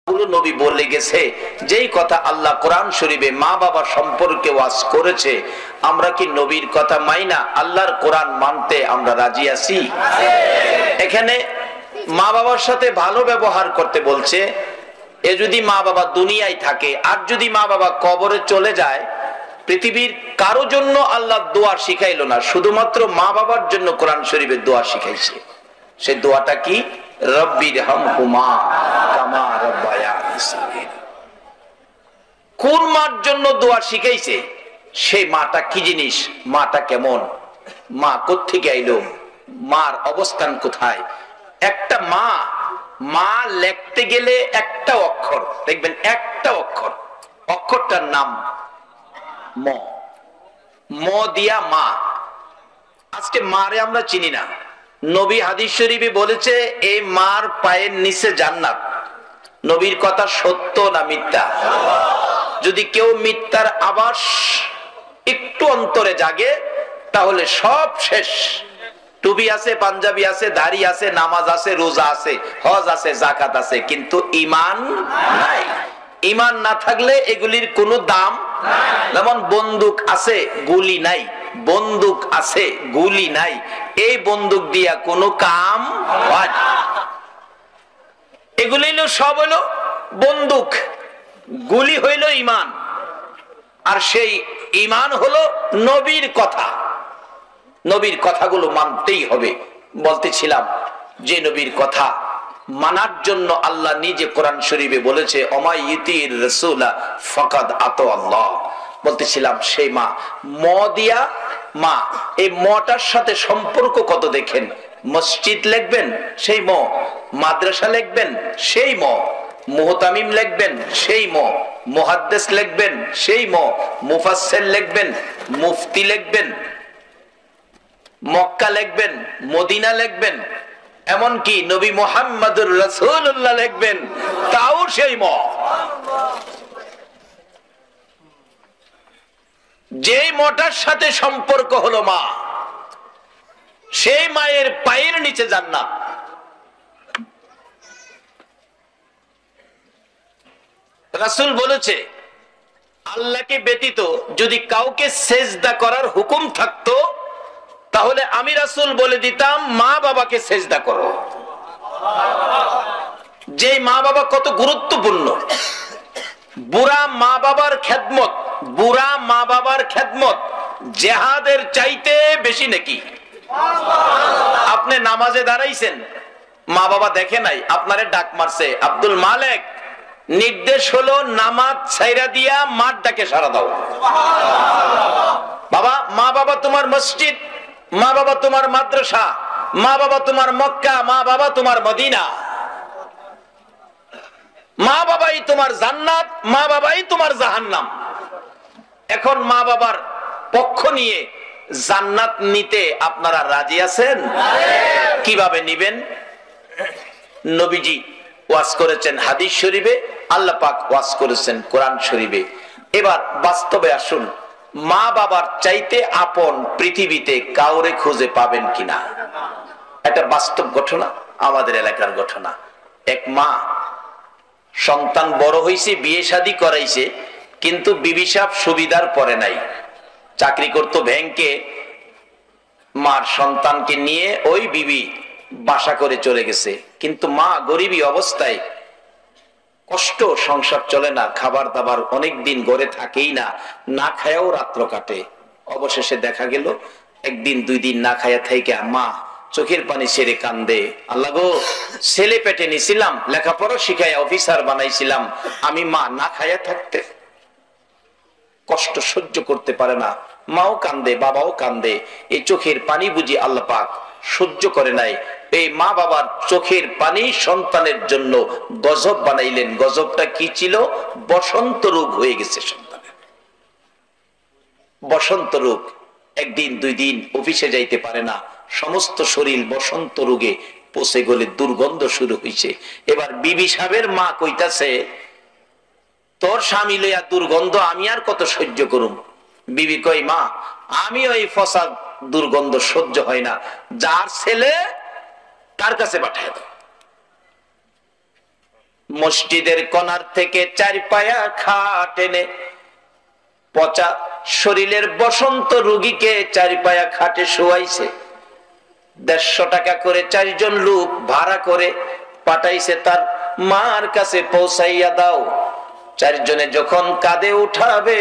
নবী বলে গেছে, যেই কথা আল্লাহ কোরআন শরীফে মা বাবা সম্পর্কে ওয়াজ করেছে, আমরা কি নবীর কথা মাইনা আল্লাহর কোরআন মানতে আমরা রাজি আছি? এখানে মা বাবার সাথে ভালো ব্যবহার করতে বলছে। এ যদি মা বাবা দুনিয়ায় থাকে আর যদি মা বাবা কবরে চলে যায়, পৃথিবীর কারো জন্য আল্লাহ দোয়া শিখাইলো না, শুধুমাত্র মা বাবার জন্য কোরআন শরীফের দোয়া শিখাইছে। সে দোয়াটা কি? রব্বিরহামহুমা কামা রাব্বায়ানি সগীরা। কোন মার জন্য দোয়া শিখাইছে? সেই মাটা কি জিনিস, মাটা কেমন, মা কোত্থেকে আইলো, মার অবস্থান কোথায়। একটা মা, মা লিখতে গেলে একটা অক্ষর দেখবেন, একটা অক্ষর, অক্ষরটার নাম ম। ম দিয়া মা। আজকে মারে আমরা চিনি না। নবী হাদিস শরীফে বলেছে এই মার পায়ের নিচে জান্নাত। নবীর কথা সত্য না মিথ্যা? যদি কেউ মিথ্যার আভাস একটু অন্তরে জাগে, তাহলে সব শেষ। টুপি আছে, পাঞ্জাবি আছে, দাড়ি আছে, নামাজ আছে, রোজা আছে, হজ আছে, জাকাত আছে, কিন্তু ঈমান নাই। ঈমান না থাকলে এগুলির কোনো দাম নাই। যেমন বন্দুক আছে, গুলি নাই, বন্দুক আছে, গুলি নাই, এই বন্দুক দিয়া কোনো কাম হয় না। এগুলি সব হইল বন্দুক, গুলি হইল ঈমান। আর সেই ঈমান হলো নবীর কথা। নবীর কথাগুলো মানতেই হবে। বলতেছিলাম যে নবীর কথা মানার জন্য আল্লাহ নিজে কোরআন শরীফে বলেছে অমাইয়িতির রাসূলা ফাকাদ আতা আল্লাহ। বলতেছিলাম সেই মা, ম দিয়া মা, এই মটার সাথে সম্পর্ক কত দেখেন। মসজিদ লিখবেন সেই ম, মাদ্রাসা লিখবেন সেই ম, মুহতামিম লিখবেন সেই ম, মুহাদ্দিস লিখবেন সেই ম, মুফাসসির লিখবেন, মুফতি লিখবেন, মক্কা লিখবেন, মদিনা লিখবেন, এমনকি নবী মুহাম্মদুর রাসূলুল্লাহ লিখবেন, তাও সেই ম। যেই মটার সাথে সম্পর্ক হলো মা, সেই মায়ের পায়ের নিচে জান্নাত। রাসূল বলেছে আল্লাহকে ব্যতীত যদি কাউকে সেজদা করার হুকুম থাকতো, তাহলে আমি রাসূল বলে দিতাম মা বাবাকে সেজদা করো। যে মা বাবা কত গুরুত্বপূর্ণ। বুড়া মা বাবার খেদমত, বুড়া মা বাবার খেদমত জিহাদের চাইতে বেশি নাকি। আপনি নামাজে দাঁড়াইছেন, মা বাবা দেখে নাই, আপনারে ডাক মারছে আব্দুল মালেক, নির্দেশ হলো নামাজ ছাইরা দিয়া মার ডাকে সাড়া দাও। বাবা, মা বাবা তোমার মসজিদ, মা বাবা তোমার মাদ্রাসা, মা বাবা তোমার মক্কা, মা বাবা তোমার মদিনা, মা বাবাই তোমার জান্নাত, মা বাবাই তোমার জাহান্নাম। এখন মা বাবার পক্ষ নিয়ে জান্নাত নিতে আপনারা রাজি আছেন? কিভাবে নিবেন? নবীজি ওয়াজ করেছেন হাদিস শরীফে, আল্লাহ পাক ওয়াজ করেছেন কোরআন শরীফে। এবার বাস্তবে আসুন, মা বাবার চাইতে আপন পৃথিবীতে কাউরে খুঁজে পাবেন কিনা। একটা বাস্তব ঘটনা, আমাদের এলাকার ঘটনা। এক মা, সন্তান বড় হয়েছে, বিয়ে শাদী করাইছে, কিন্তু বিবি সাহেব সুবিধার পরে নাই, চাকরি করতো ব্যাংকে। মার সন্তানকে নিয়ে ওই বিবি বাসা করে চলে গেছে, কিন্তু মা গরিবী অবস্থায়, কষ্ট, সংসার চলে না, খাবার দাবার অনেক দিন ঘরে থাকেই না, না খায়াও রাত্র কাটে। অবশেষে দেখা গেল একদিন দুই দিন না খায়া থাইকা মা চোখের পানি ছেড়ে কান্দে, আল্লাহ গো, ছেলে পেটে নিছিলাম, লেখাপড়া শিখায় অফিসার বানাইছিলাম, আমি মা না খায়া থাকতে কষ্ট সহ্য করতে পারে না। মাও কান্দে, বাবাও কান্দে। এই চোখের পানি বুঝি আল্লাহ পাক সহ্য করে নাই। এই মা বাবার চোখের পানি সন্তানের জন্য গজব বানাইলেন। গজবটা কি ছিল? বসন্ত রোগ হয়ে গেছে সন্তানের। বসন্ত রোগ, একদিন দুই দিন অফিসে যাইতে পারে না, সমস্ত শরীর বসন্ত রোগে পচে গলে দুর্গন্ধ শুরু হয়েছে। এবার বিবি সাহেবের মা কইতাছে, তোর স্বামী লইয়া দুর্গন্ধ আমি আর কত সহ্য করুম। বিবি কই, মা আমি ওই ফসা দুর্গন্ধ সহ্য হয় না, যার ছেলে তার কাছে পাঠায় দাও। মসজিদের কোণার থেকে 4 পায়া খাট এনে পচা শরীরের বসন্ত রোগীকে 4 পায়া খাটে শোয়াইছে। 150 টাকা করে 4 জন লোক ভাড়া করে পাঠাইছে তার মার কাছে পৌঁছাইয়া দাও। 4 জনে যখন কাঁধে উঠাবে,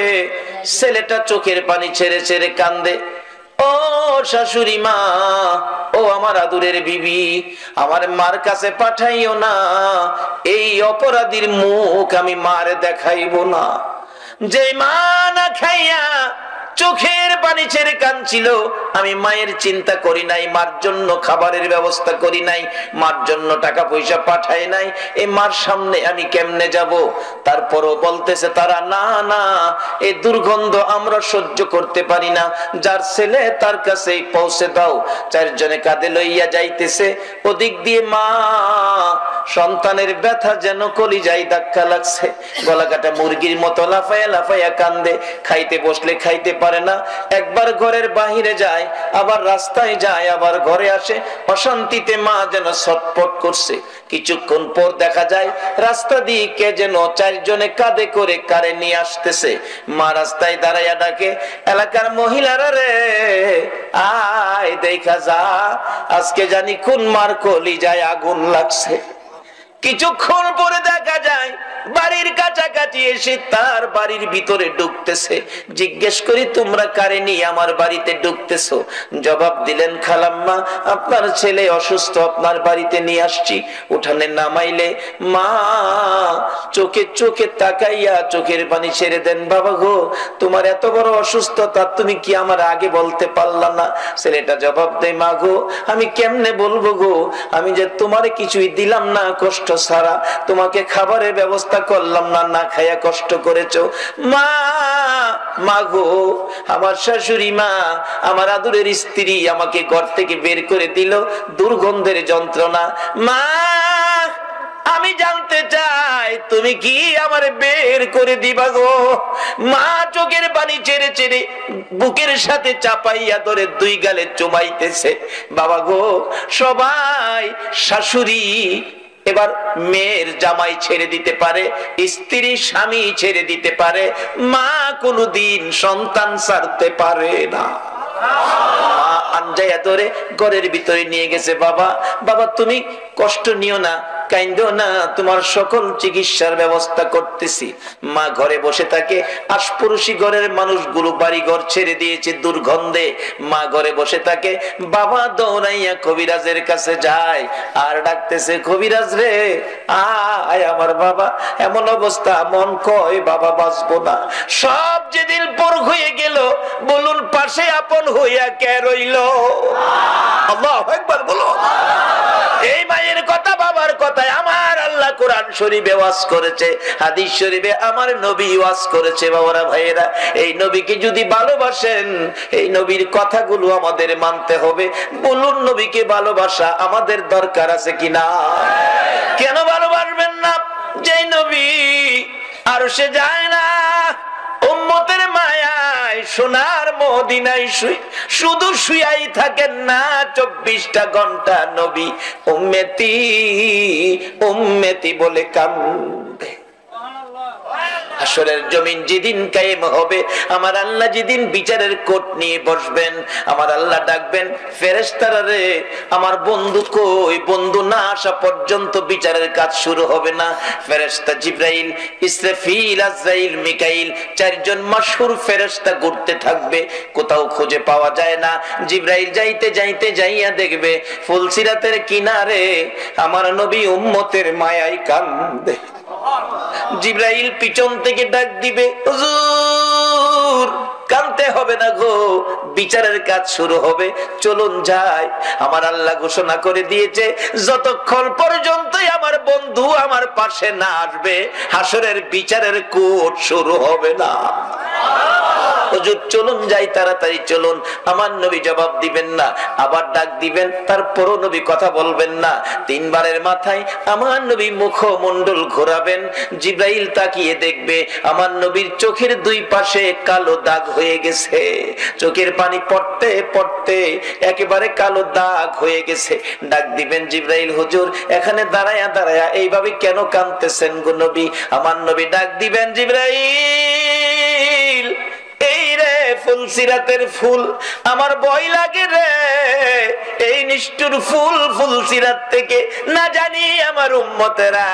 ছেলেটা চোখের পানি ছেড়ে ছেড়ে কান্দে। ও শাশুড়ি মা, ও আমার আদুরের বিবি, আমার মার কাছে পাঠাইও না, এই অপরাধীর মুখ আমি মার দেখাইব না। যে মা না খাইয়া চোখের পানি ছেড়ে কাঁদছিল, আমি মায়ের চিন্তা করি নাই, মার জন্য খাবারের ব্যবস্থা করি নাই, মার জন্য টাকা পয়সা পাঠাই নাই, এই মার সামনে আমি কেমনে যাব? তারপরও বলতেছে তারা, না না, এই দুর্গন্ধ আমরা সহ্য করতে পারি না, যার ছেলে তার কাছেই পৌঁছে দাও। 4 জনে কাঁধে লইয়া যাইতেছে। ওদিক দিয়ে মা সন্তানের ব্যথা যেন কলিজায় ধাক্কা লাগছে, গলা কাটা মুরগির মতো লাফায়া লাফায়া কান্দে। খাইতে বসলে খাইতে পারে না, একবার ঘরের বাহিরে যায়, আবার রাস্তায় যায়, আবার ঘরে আসে। অশান্তিতে মা যেন ছটফট করছে। কিছুক্ষণ পর দেখা যায় রাস্তা দিয়ে কে যেন 4 জনে কাঁধে করে কারে নিয়ে আসতেছে। মা রাস্তায় দাঁড়াইয়া ডাকে, এলাকার মহিলারা রে, আয় দেখা যা, আজকে জানি কোন মার কলিজায় আগুন লাগছে। কিছুক্ষণ পরে দেখা যায় বাড়ির কাছাকাছি এসে তার বাড়ির ভিতরে ঢুকতেছে। জিজ্ঞেস করি, তোমরা কারে নিয়ে আমার বাড়িতে ঢুকতেছো? জবাব দিলেন, খালাম্মা, আপনার ছেলে অসুস্থ, আপনার বাড়িতে নিয়ে আসছি। উঠানে নামাইলে মা চোখে চোখে তাকাইয়া চোখের পানি ছেড়ে দেন। বাবা গো, তোমার এত বড় অসুস্থতা, তুমি কি আমার আগে বলতে পারলা না? ছেলেটা জবাব দেয়, মা গো, আমি কেমনে বলবো গো, আমি যে তোমার কিছুই দিলাম না কষ্ট ছাড়া, তোমাকে খাবারের ব্যবস্থা করলাম না, না খাইয়া কষ্ট করেছো। মা, মা গো, আমার শাশুড়ি মা, আমার আদরের স্ত্রী আমাকে ঘর থেকে বের করে দিল, দুর্গন্ধের যন্ত্রণা। মা, আমি জানতে চাই তুমি কি আমার বের করে দিবা গো? মা চোখের পানি ছেড়ে ছেড়ে বুকের সাথে চাপাইয়া ধরে 2 গালে চুমাইতেছে। বাবা গো, সবাই শাশুড়ি এবার মেয়ের জামাই ছেড়ে দিতে পারে, স্ত্রী স্বামী ছেড়ে দিতে পারে, মা কোনদিন সন্তান ছাড়তে পারে না। আনজাইয়া ধরে ঘরের ভিতরে নিয়ে গেছে। বাবা, বাবা তুমি কষ্ট নিও না, কাইন্দো না, তোমার সকল চিকিৎসার ব্যবস্থা করতেছি। মা ঘরে বসে থাকে। আশপুরুষী ঘরের মানুষগুলো বাড়ি ঘর ছেড়ে দিয়েছে দুর্গন্ধে। মা ঘরে বসে থাকে। বাবা দৌড়াইয়া কবিরাজের কাছে যায় আর ডাকতেছে, কবিরাজ রে, আয় আমার বাবা, এমন অবস্থা, মন কয় বাবা বাঁচবো না। সব যেদিন পর হয়ে গেল, বলুন পাশে আপন হইয়া কে রইল? আল্লাহু আকবার বলো। এই মায়ের কথা, বাবার কথায় আমার আল্লাহ কোরআন শরীফে ওয়াজ করেছে, হাদিস শরীফে আমার নবী ওয়াজ করেছে। বাবারা ভাইয়েরা, এই নবীকে যদি ভালোবাসেন, এই নবীর কথাগুলো আমাদের মানতে হবে। বলুন, নবীকে ভালোবাসা আমাদের দরকার আছে কিনা? কেন ভালোবাসবেন না? যে নবী আর সে যায় না, উম্মতের মায়ায় সোনার মদিনায় শুধু শুয়াই থাকেন না 24টা ঘন্টা। নবী উম্মতি উম্মতি বলে কান্দে। হাসরের জমিন যেদিন কায়েম হবে, আমার আল্লাহ যেদিন বিচারের কোট নিয়ে বসবেন, আমার আল্লাহ ডাকবেন, ফেরেশতারা রে, আমার বন্ধু কই? বন্ধু না আসা পর্যন্ত বিচারের কাজ শুরু হবে না। ফেরেশতা জিবরাইল, ইসরাফিল, আজরাইল, মিকাইল, 4 জন মাশহুর ফেরেশতা ঘুরতে থাকবে, কোথাও খুঁজে পাওয়া যায় না। জিবরাইল যাইতে যাইতে যাইয়া দেখবে ফুলসিরাতের কিনারে আমার নবী উম্মতের মায়ায় কান্দে। জিবরাইল পিছন থেকে ডাক দিবে, হুজুর কাঁদতে হবে না গো, বিচারের কাজ শুরু হবে, চলুন যাই। আমার আল্লাহ ঘোষণা করে দিয়েছে, যতক্ষণ পর্যন্ত আমার বন্ধু আমার পাশে না আসবে, হাসরের বিচারের কোট শুরু হবে না। হুজুর চলুন যাই, তাড়াতাড়ি চলুন। আমার নবী জবাব দিবেন না, আবার ডাক দিবেন, তারপরও নবী কথা বলবেন না। তিনবারের মাথায় আমার নবী মুখমণ্ডল ঘোরাবেন, জিবরাইল তাকিয়ে দেখবে আমার নবীর চোখের দুই পাশে কালো দাগ হয়ে গেছে। চোখের পানি পড়তে পড়তে একেবারে কালো দাগ হয়ে গেছে। ডাক দিবেন, জিবরাইল হুজুর এখানে দাঁড়ায়া দাঁড়ায়া এইভাবে কেন কাঁদতেছেন গো নবী? আমার নবী ডাক দিবেন, জিবরাইল এই রে ফুলসিরাতের ফুল, আমার ভয় লাগে রে, এই নিষ্ঠুর ফুল ফুলসিরাত থেকে না জানি আমার উম্মতেরা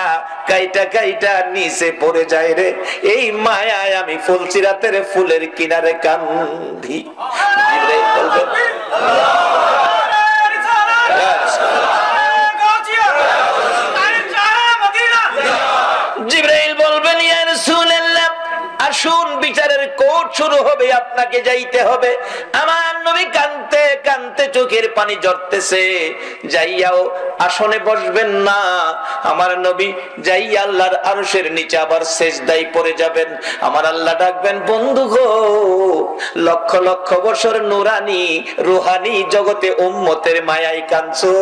কাইটা কাইটা নিচে পড়ে যায় রে, এই মায়ায় আমি ফুলসিরাতের ফুলের কিনারে কান্দি। জিবরাইল বলবেন, জিবরাইল বলবেন, ইয়া রাসূলুল্লাহ আসুন, বিচারের কোর্ট শুরু হবে, আপনাকে যাইতে হবে। আমার নবী কাঁদতে কাঁদতে চোখের পানি ঝরতেছে। যাইয়াও আসনে বসবেন না, আমার নবী যাইয়া আল্লাহর আরশের নিচে আবার সেজদায় পড়ে যাবেন। আমার আল্লাহ ডাকবেন, বন্ধু গো লক্ষ লক্ষ বছর নুরানি রুহানি জগতে উম্মতের মায়ায় কাঁদছো,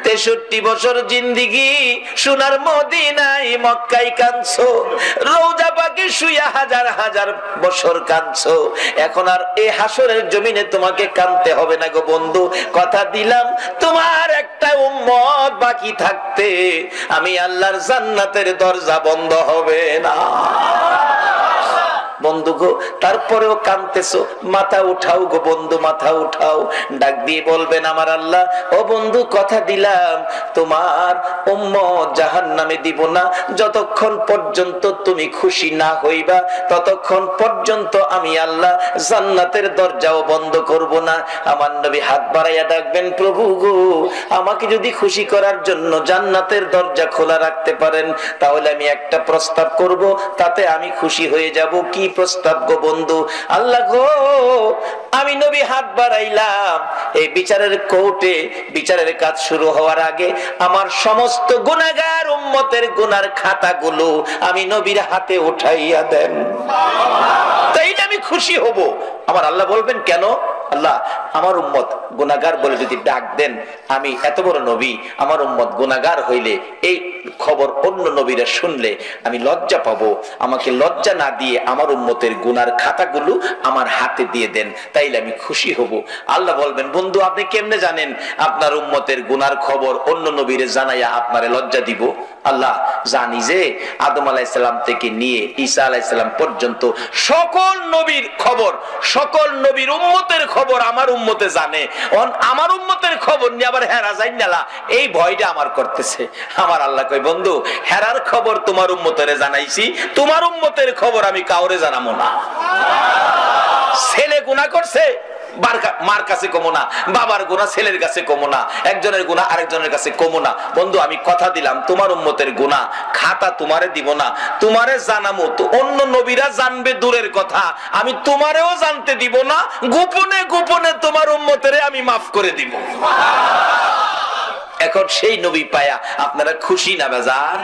63 বছর জিন্দেগি সোনার মদিনায় মক্কায় কাঁদছো, রওজা পাকে শুয়া হাজার হাজার বছর কাঁদছো, এখন আর এই হাসরের জমিনে তোমাকে কাঁদতে হবে না গো বন্ধু। কথা দিলাম তোমার একটা উম্মত বাকি থাকতে আমি আল্লাহর জান্নাতের দরজা বন্ধ হবে না। বন্ধু গো তারপরেও কাঁদতেছো, মাথা উঠাও গো বন্ধু, মাথা উঠাও। ডাক দিয়ে বলবেন, আমার আল্লাহ ও বন্ধু কথা দিলাম তোমার উম্মত জাহান্নামে দিব না, যতক্ষণ পর্যন্ত তুমি খুশি না হইবা ততক্ষণ পর্যন্ত আমি আল্লাহ জান্নাতের দরজাও বন্ধ করব না। আমার নবী হাত বাড়াইয়া ডাকবেন, প্রভু গো আমাকে যদি খুশি করার জন্য জান্নাতের দরজা খোলা রাখতে পারেন তাহলে আমি একটা প্রস্তাব করব, তাতে আমি খুশি হয়ে যাব। কি প্রস্তাব গো বন্ধু? আল্লাহ গো আমি নবী হাত বাড়াইলাম, এই বিচারের কোর্টে বিচারের কাজ শুরু হওয়ার আগে আমার সমস্ত গুনাহগার উম্মতের গুনার খাতাগুলো আমি নবীর হাতে উঠাইয়া দেন, তাইলে আমি খুশি হব। আমার আল্লাহ বলবেন, কেন? আল্লাহ আমার উম্মত গুনাহগার বলে যদি ডাক দেন, আমি এত বড় নবী, আমার উম্মত গুনাহগার হইলে এই খবর অন্য নবীরা শুনলে আমি লজ্জা পাবো, আমাকে লজ্জা না দিয়ে আমার উম্মতের গুনার খাতাগুলো আমার হাতে দিয়ে দেন, তাইলে আমি খুশি হব। আল্লাহ বলবেন, বন্ধু আপনি কেমনে জানেন আপনার উম্মতের গুনার খবর অন্য নবীরে জানাইয়া আপনারে লজ্জা দিব? আল্লাহ জানি যে আদম আলাইহিস সালাম থেকে নিয়ে ঈসা আলাইহিস সালাম পর্যন্ত সকল নবীর খবর, সকল নবীর উম্মতের খবর আমার উম্মতে জানে। আমার উম্মতের খবর নিয়ে আবার হেরা যাই না, এই ভয়টা আমার করতেছে। আমার আল্লাহ কই, বন্ধু হেরার খবর তোমার উম্মতেরে জানাইছি, তোমার উম্মতের খবর আমি কাউরে জানাবো না। ছেলে গুনাহ করছে, মার কাছে কমো না, বাবার গুনাহ ছেলের কাছে কমো না, একজনের গুনাহ আরেকজনের কাছে কমো না। বন্ধু আমি কথা দিলাম তোমার উম্মতের গুনাহ খাতা তোমারে দিব না, তোমারে জানামো তো, অন্য নবীরা জানবে দূরের কথা, আমি তোমারেও জানতে দিব না, গোপনে গোপনে তোমার উম্মতেরে আমি মাফ করে দিব। এখন সেই নবী পায়া আপনারা খুশি না বেজার?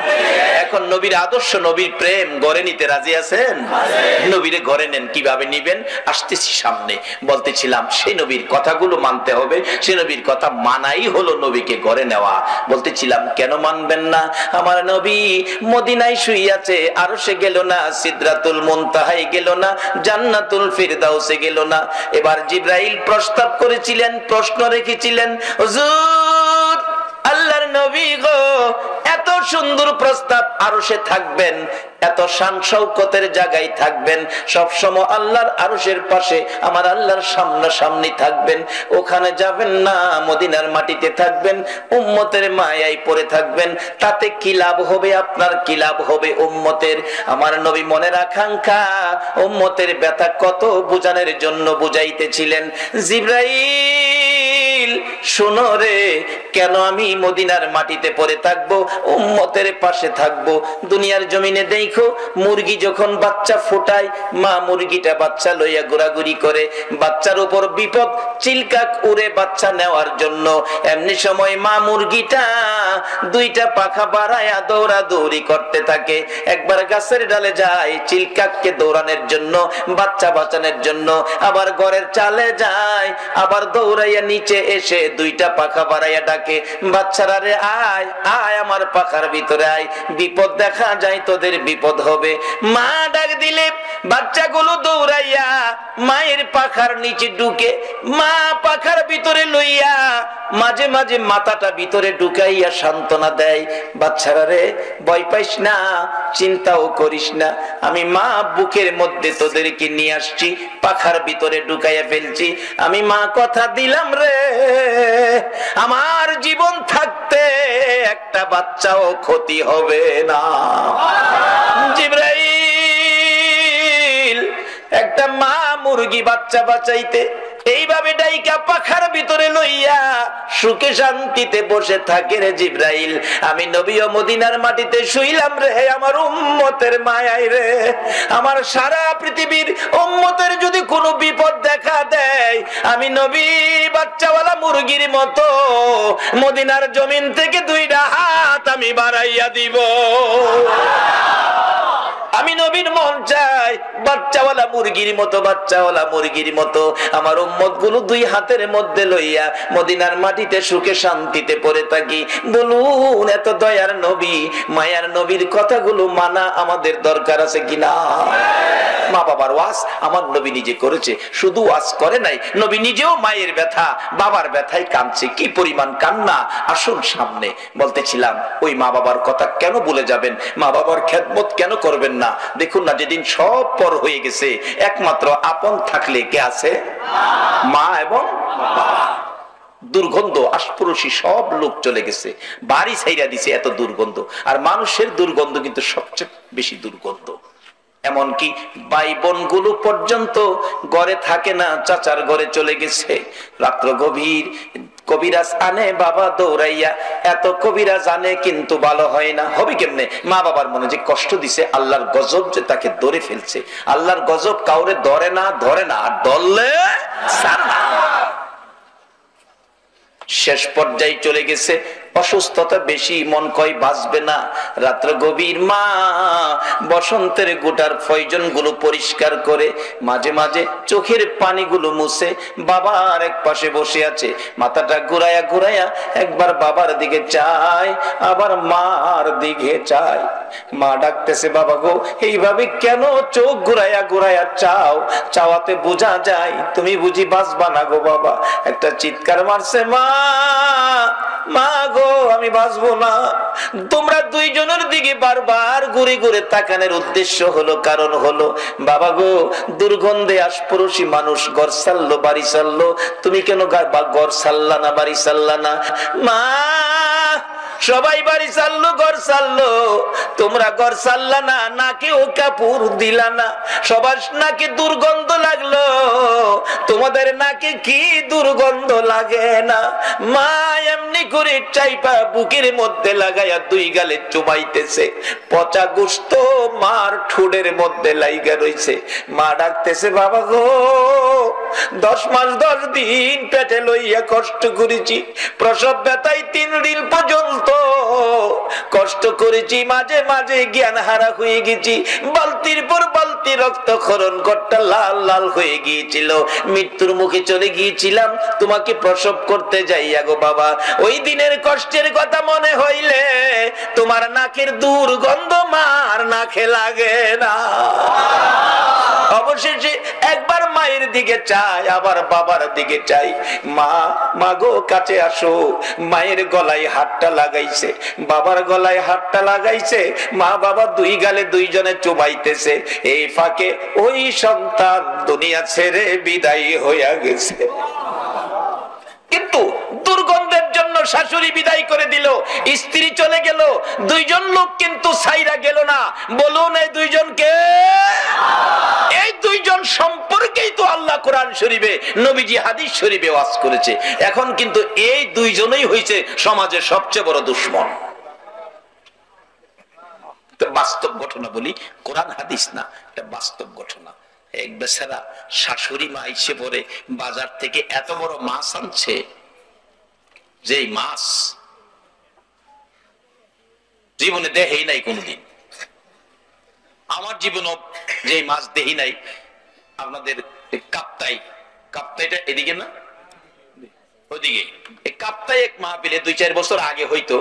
এখন নবীর আদর্শ, নবীর প্রেম গড়ে নিতে রাজি আছেন? নবীরে গড়ে নেন। কিভাবে নিবেন? আসতেছি সামনে। বলতেছিলাম সেই নবীর কথাগুলো মানতে হবে, সেই নবীর কথা মানাই হলো নবীকে গড়ে নেওয়া। বলতেছিলাম কেন মানবেন না? আমার নবী মদিনায় শুইয়াছে, আরশে গেল না, সিদরাতুল মুনতাহায় গেল না, জান্নাতুল ফিরদাউসে গেল না। এবার জিবরাইল প্রস্তাব করেছিলেন, প্রশ্ন রেখেছিলেন, হুজুর আল্লাহর নবী গো এত সুন্দর প্রস্তাব, আরশে থাকবেন, এত শান শৌকতের জায়গায় থাকবেন, সব সময় আল্লাহর আরশের পাশে আমার আল্লাহর সামনাসামনি থাকবেন, ওখানে যাবেন না, মদিনার মাটিতে থাকবেন, উম্মতের মায়ায় পড়ে থাকবেন, তাতে কি লাভ হবে আপনার, কি লাভ হবে উম্মতের? আমার নবী মনের আকাঙ্ক্ষা, উম্মতের ব্যথা কত বুঝানোর জন্য বুঝাইতেছিলেন। জিবরাইল শোনো রে, কেন আমি মদিনার মাটিতে পড়ে থাকবো, উম্মতের পাশে থাকবো? দুনিয়ার জমিনে দেখো মুরগি যখন বাচ্চা ফোটায়, মা মুরগিটা বাচ্চা লইয়া ঘোরাঘুরি করে, বাচ্চার উপর বিপদ, চিলকাক উড়ে বাচ্চা নেওয়ার জন্য। এমনি সময় মা মুরগিটা দুইটা পাখা বাড়ায়া দৌড়াদৌড়ি করতে থাকে। একবার গাছের ডালে যায় চিলকাককে দৌড়ানোর জন্য, বাচ্চা বাঁচানোর জন্য, আবার ঘরের চালে যায়, আবার দৌড়াইয়া নিচে এসে দুইটা পাখা বাড়াইয়া ডাকে, বাচ্চারা রে আয় আয় আমার পাখার ভিতরে আয়, বিপদ দেখা যায় তোদের বিপদ হবে। মা ডাক দিলে বাচ্চাগুলো দৌড়াইয়া মায়ের পাখার নিচে ঢুকে, মা পাখার ভিতরে লইয়া মাঝে মাঝে মাথাটা ভিতরে ঢুকাইয়া সান্ত্বনা দেয়, বাচ্চারা রে ভয় পাইস না, চিন্তাও করিস না, আমি মা বুকের মধ্যে তোদেরকে নিয়ে আসছি, পাখার ভিতরে ঢুকাইয়া ফেলছি। আমি মা কথা দিলাম রে, আমার জীবন থাকতে একটা বাচ্চাও ক্ষতি হবে না। জিবরাইল একটা মা মুরগি বাচ্চা বাঁচাইতে এইভাবে ডাইকা পাখার ভিতরে লইয়া সুখে শান্তিতে বসে থাকে রে জিবরাইল। আমি নবী ও মদিনার মাটিতে শুইলাম রে, আমার উম্মতের মায়ায় রে, আমার সারা পৃথিবীর উম্মতের যদি কোনো বিপদ দেখা দেয়, আমি নবী বাচ্চাওয়ালা মুরগির মতো মদিনার জমিন থেকে দুইটা হাত আমি বাড়াইয়া দিব। আমি নবীর মন চাই বাচ্চাওয়ালা মুরগির মতো, বাচ্চাওয়ালা মুরগির মতো আমার উম্মত গুলো দুই হাতের মধ্যে লইয়া মদিনার মাটিতে সুখে শান্তিতে পড়ে থাকি। বলুন এত দয়ার নবী, মায়ার নবীর কথাগুলো মানা আমাদের দরকার আছে কিনা? মা বাবার ওয়াজ আমার নবী নিজে করেছে, শুধু ওয়াজ করে নাই, নবী নিজেও মায়ের ব্যথা বাবার ব্যথায় কাঁদছে। কি পরিমাণ কান্না! আসুন সামনে। বলতেছিলাম ওই মা বাবার কথা কেন ভুলে যাবেন, মা বাবার খেদমত কেন করবেন না? দেখুন না, যেদিন সব পর হয়ে গেছে একমাত্র আপন থাকলে কে আছে? মা এবং বাবা। দুর্গন্ধ, আশপাশি সব লোক চলে গেছে, বাড়ি ছাইরা দিছে, এত দুর্গন্ধ। আর মানুষের দুর্গন্ধ কিন্তু সবচেয়ে বেশি দুর্গন্ধ। এমনকি ভাই বোন গুলো পর্যন্ত ঘরে থাকে না, চাচার ঘরে চলে গেছে। রাত্র গভীর, কবিরাজ আনে বাবা দৌড়াইয়া, এত কবিরাজ আনে কিন্তু ভালো হয় না। হবে কেমনে? মা বাবার মনে যে কষ্ট দিছে, আল্লাহর গজব যে তাকে ধরে ফেলছে। আল্লাহর গজব কাউরে ধরে না, আর ধরলে ছাড় না। শেষ পর্যায়ে চলে গেছে, অসুস্থতা বেশি, মন কয় বাঁচবে না। রাত্র গভীর, মা বসন্তের গোটার ফয়জন গুলো পরিষ্কার করে, মাঝে মাঝে চোখের পানিগুলো মুছে, বাবা আর এক পাশে বসে আছে, মাথাটা ঘুরাইয়া ঘুরাইয়া একবার বাবার দিকে চায়, আবার মার দিকে চায়। মা ডাকতেছে, বাবা গো এইভাবে কেন চোখ ঘুরাইয়া ঘুরাইয়া চাও? চাওয়াতে বোঝা যায় তুমি বুঝি বাঁচবা না গো বাবা। একটা চিৎকার মারছে, মা মা গো আমি বাঁচবো না। তোমরা দুইজনের দিকে বারবার ঘুরে ঘুরে তাকানোর উদ্দেশ্য হলো, কারণ হলো বাবা গো দুর্গন্ধে আশপাশি মানুষ ঘর ছাড়লো বাড়ি ছাড়লো, তুমি কেন ঘর ছাড়লা না বাড়ি ছাড়লা না? মা সবাই বাড়ি ছাড়লো ঘর ছাড়লো, তোমরা ঘর ছাড়লা না, নাকে ও কাপড় দিলা না, সবার নাকে দুর্গন্ধ লাগলো, তোমাদের নাকে কি দুর্গন্ধ লাগে না? মা এমনি করে চাইপা বুকের মধ্যে লাগাইয়া দুই গালে চুমাইতেছে, পচা গোশত মার ঠোঁটের মধ্যে লাইগা রইছে। মা ডাকতেছে, বাবা গো 10 মাস 10 দিন পেটে লইয়া কষ্ট করেছি, প্রসব ব্যথায় 3 দিন পর্যন্ত কষ্ট করেছি, মাঝে মাঝে জ্ঞান হারা হয়ে গেছি, বালতির পর বালতি রক্তক্ষরণ করতে লাল লাল হয়ে গিয়েছিল, মৃত্যুর মুখে চলে গিয়েছিলাম তোমাকে প্রসব করতে যাইয়া গো বাবা। ওই দিনের কষ্টের কথা মনে হইলে তোমার নাকের দুর্গন্ধ মার নাকে লাগে না। অবশেষে একবার মায়ের দিকে চাই, আবার বাবার দিকে চাই। মা মা গো কাছে আসো। মায়ের গলায় হাতটা লাগাইছে, বাবার গলায় হাতটা লাগাইছে, মা বাবা দুই গালে দুইজনে চুবাইতেছে। এই ফাঁকে ওই সন্তান দুনিয়া ছেড়ে বিদায় হইয়া গেছে। কিন্তু দুর্গন্ধের জন্য শাশুড়ি বিদায় করে দিল, স্ত্রী চলে গেল, দুইজন লোক কিন্তু ছাইরা গেল না। বলুন এই দুইজনকে? এই দুইজন সম্পর্কেই তো আল্লাহ কোরআন শরীফে, নবীজি হাদিস শরীফে ওয়াজ করেছে। এখন কিন্তু এই দুইজনেই হয়েছে সমাজের সবচেয়ে বড় দুশ্মন। বাস্তব ঘটনা বলি, কোরআন হাদিস না, এটা বাস্তব ঘটনা। এক বেচারা শাশুড়ি মা এসে পরে বাজার থেকে এত বড় মাছ আনছে, যেই মাছ জীবনে দেহেই নাই কোনদিন। আমার জীবনও যে মাছ দেহি নাই। আপনাদের কাপ্তাইটা এদিকে না ওদিকে, এই কাপ্তাই এক মাহফিলে 2-4 বছর আগে হয়তো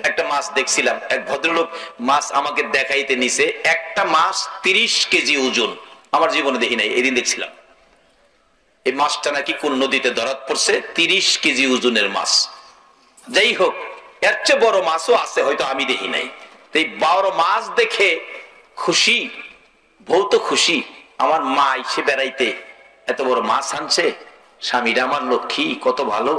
একটা মাছ দেখছিলাম। এক ভদ্রলোক মাছ আমাকে দেখাইতে নিছে, একটা মাছ 30 কেজি ওজন। আমার জীবনে দেখি নাই, এদিন দেখছিলাম। এই মাছটা নাকি কোন নদীতে ধরাত পড়ছে, 30 কেজি ওজনের মাছ। যাই হোক, এর চেয়ে বড় মাছও আছে, হয়তো আমি দেখি নাই। এই বড় মাছ দেখে খুশি, বহুত খুশি। আমার মা এসে বেড়াইতে এত বড় মাছ আনছে, স্বামীরা আমার লক্ষ্মী, কত ভালো।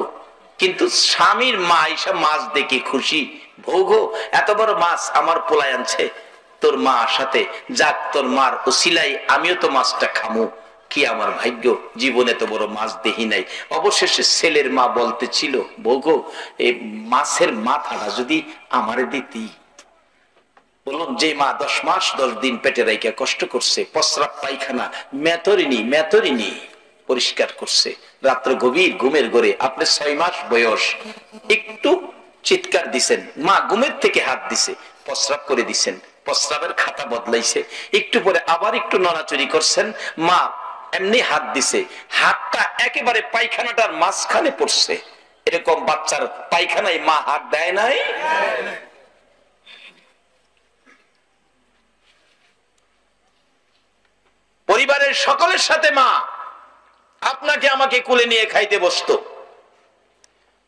কিন্তু স্বামীর মা এসে মাছ দেখে খুশি, ভোগো এত বড় মাছ আমার পোলায় আনছে, তোর মা সাথে যাক, তোর মার ওসিলাই আমিও তো মাছটা খামু। কি আমার ভাগ্য, জীবনে তো বড় মাছ দেখি নাই। অবশেষে ছেলের মা বলতেছিল, ভোগো এই মাছের মাথাটা যদি আমারে দিতি। বললাম, যে মা 10 মাস 10 দিন পেটে রাইখা কষ্ট করছে, প্রস্রাব পায়খানা মেতরিনি পরিষ্কার করছে, রাত্র গভীর ঘুমের ঘরে আপনি 6 মাস বয়স, একটু চিৎকার দিছেন, মা ঘুমের থেকে হাত দিছে, প্রস্রাব করে দিছেন, প্রস্রাবের খাতা বদলাইছে, একটু পরে আবার একটু নড়াচড়ি করছেন, মা এমনি হাত দিছে, হাতটা একেবারে পায়খানাটার মাঝখানে পড়ছে। এরকম বাচ্চার পায়খানায় মা হাত দেয় নাই? পরিবারের সকলের সাথে মা আপনাকে আমাকে কোলে নিয়ে খাইতে বসতো।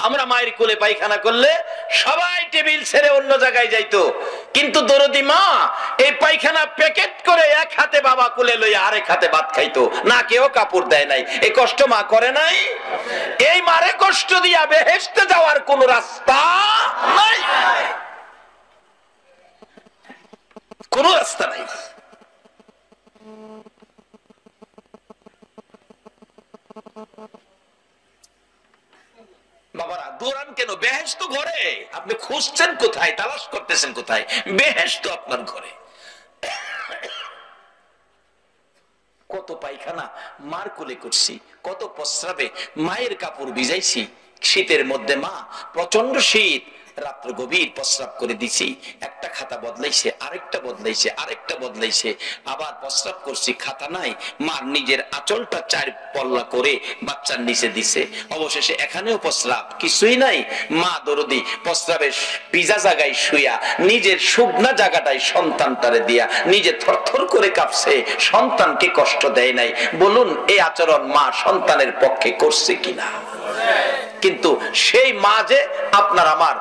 আমরা মায়ের কোলে পায়খানা করলে সবাই টেবিল ছেড়ে অন্য জায়গায় যাইতো, কিন্তু দরদি মা এই পায়খানা প্যাকেট করে এক হাতে বাবা কোলে লইয়া আরেক হাতে ভাত খাইতো, না কেউ কাপড় দেয় নাই। এই কষ্ট মা করে নাই? এই মারে কষ্ট দিয়া বেহেশতে যাওয়ার কোন রাস্তা নাই, কোন রাস্তা নাই। বাবারা দৌড়ান কেন? বেহেশত ঘরে, আপনি খুঁজছেন কোথায়, তালাশ করতেছেন কোথায়? বেহেশত আপনার ঘরে। কত পায়খানা মার কোলে করছি, কত প্রস্রাবে মায়ের কাপড় ভিজাইছি। শীতের মধ্যে মা প্রচন্ড শীত, রাত্র গভীর প্রস্রাব করে দিছি, একটা খাতা বদলাইছে, আরেকটা বদলাইছে, আরেকটা বদলাইছে, আবার প্রস্রাব করছি, খাতা নাই, মার নিজের আঁচলটা 4 পল্লা করে বাচ্চার নিচে দিছে। অবশেষে এখানেও প্রস্রাব, কিছুই নাই। মা দরদি প্রস্রাবের ভিজা জায়গায় শুইয়া নিজের শুকনা জায়গাটায় সন্তানটারে দিয়া নিজে থরথর করে কাঁপছে, সন্তানকে কষ্ট দেয় নাই। বলুন এই আচরণ মা সন্তানের পক্ষে করছে কিনা? কিন্তু সেই মা যে আপনার আমার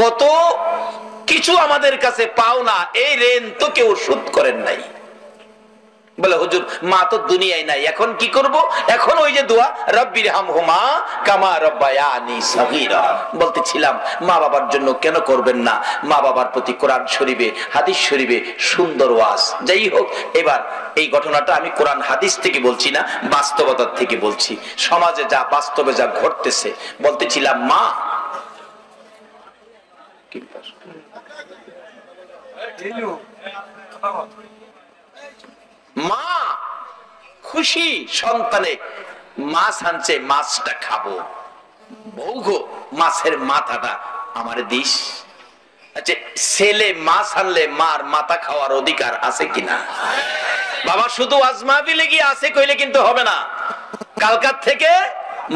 কত কিছু আমাদের কাছে পাও না, এই ঋণ তো কেউ শোধ করেন নাই। বলে হুজুর মা তো দুনিয়ায় নাই, এখন কি করব? এখন ওই যে দোয়া রব্বির হামহুমা কামা রব্বায়ানি সগীরা বলতেছিলাম, মা বাবার জন্য কেন করবেন না? মা বাবার প্রতি কোরআন শরীফে হাদিস শরীফে সুন্দর ওয়াজ। যাই হোক, এবার এই ঘটনাটা আমি কোরআন হাদিস থেকে বলছি না, বাস্তবতা থেকে বলছি। সমাজে যা বাস্তবে যা ঘটতেছে বলতেছিলাম, মা খুশি সন্তানে মাছ আনছে, মাছটা খাবো, বৌগো মাছের মাথাটা আমার দিস। আচ্ছা, ছেলে মাছ আনলে মার মাথা খাওয়ার অধিকার আছে কিনা? বাবা শুধু আজমাবিলে গিয়ে আছে কইলে কিন্তু হবে না। কালকার থেকে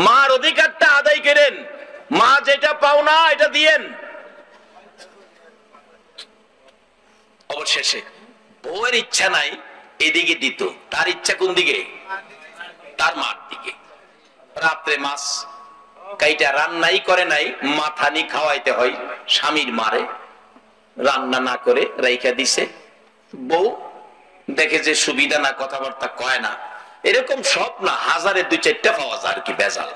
মার অধিকারটা আদায় করেন, মা যেটা পাও না এটা দিয়েন। অবশেষে বউয়ের ইচ্ছা নাই এদিকে দিত, তার ইচ্ছা কোন দিকে? তার মার দিকে। রাত্রে মাছ কাইটা রান্নাই করে নাই, মাথানি খাওয়াইতে হয় স্বামীর মারে, রান্না না করে রাইখা দিছে। বউ দেখে যে সুবিধা না, কথাবার্তা কয় না, এরকম সব না, হাজারে 2-4টা পাওয়া যায় আর কি বেজাল।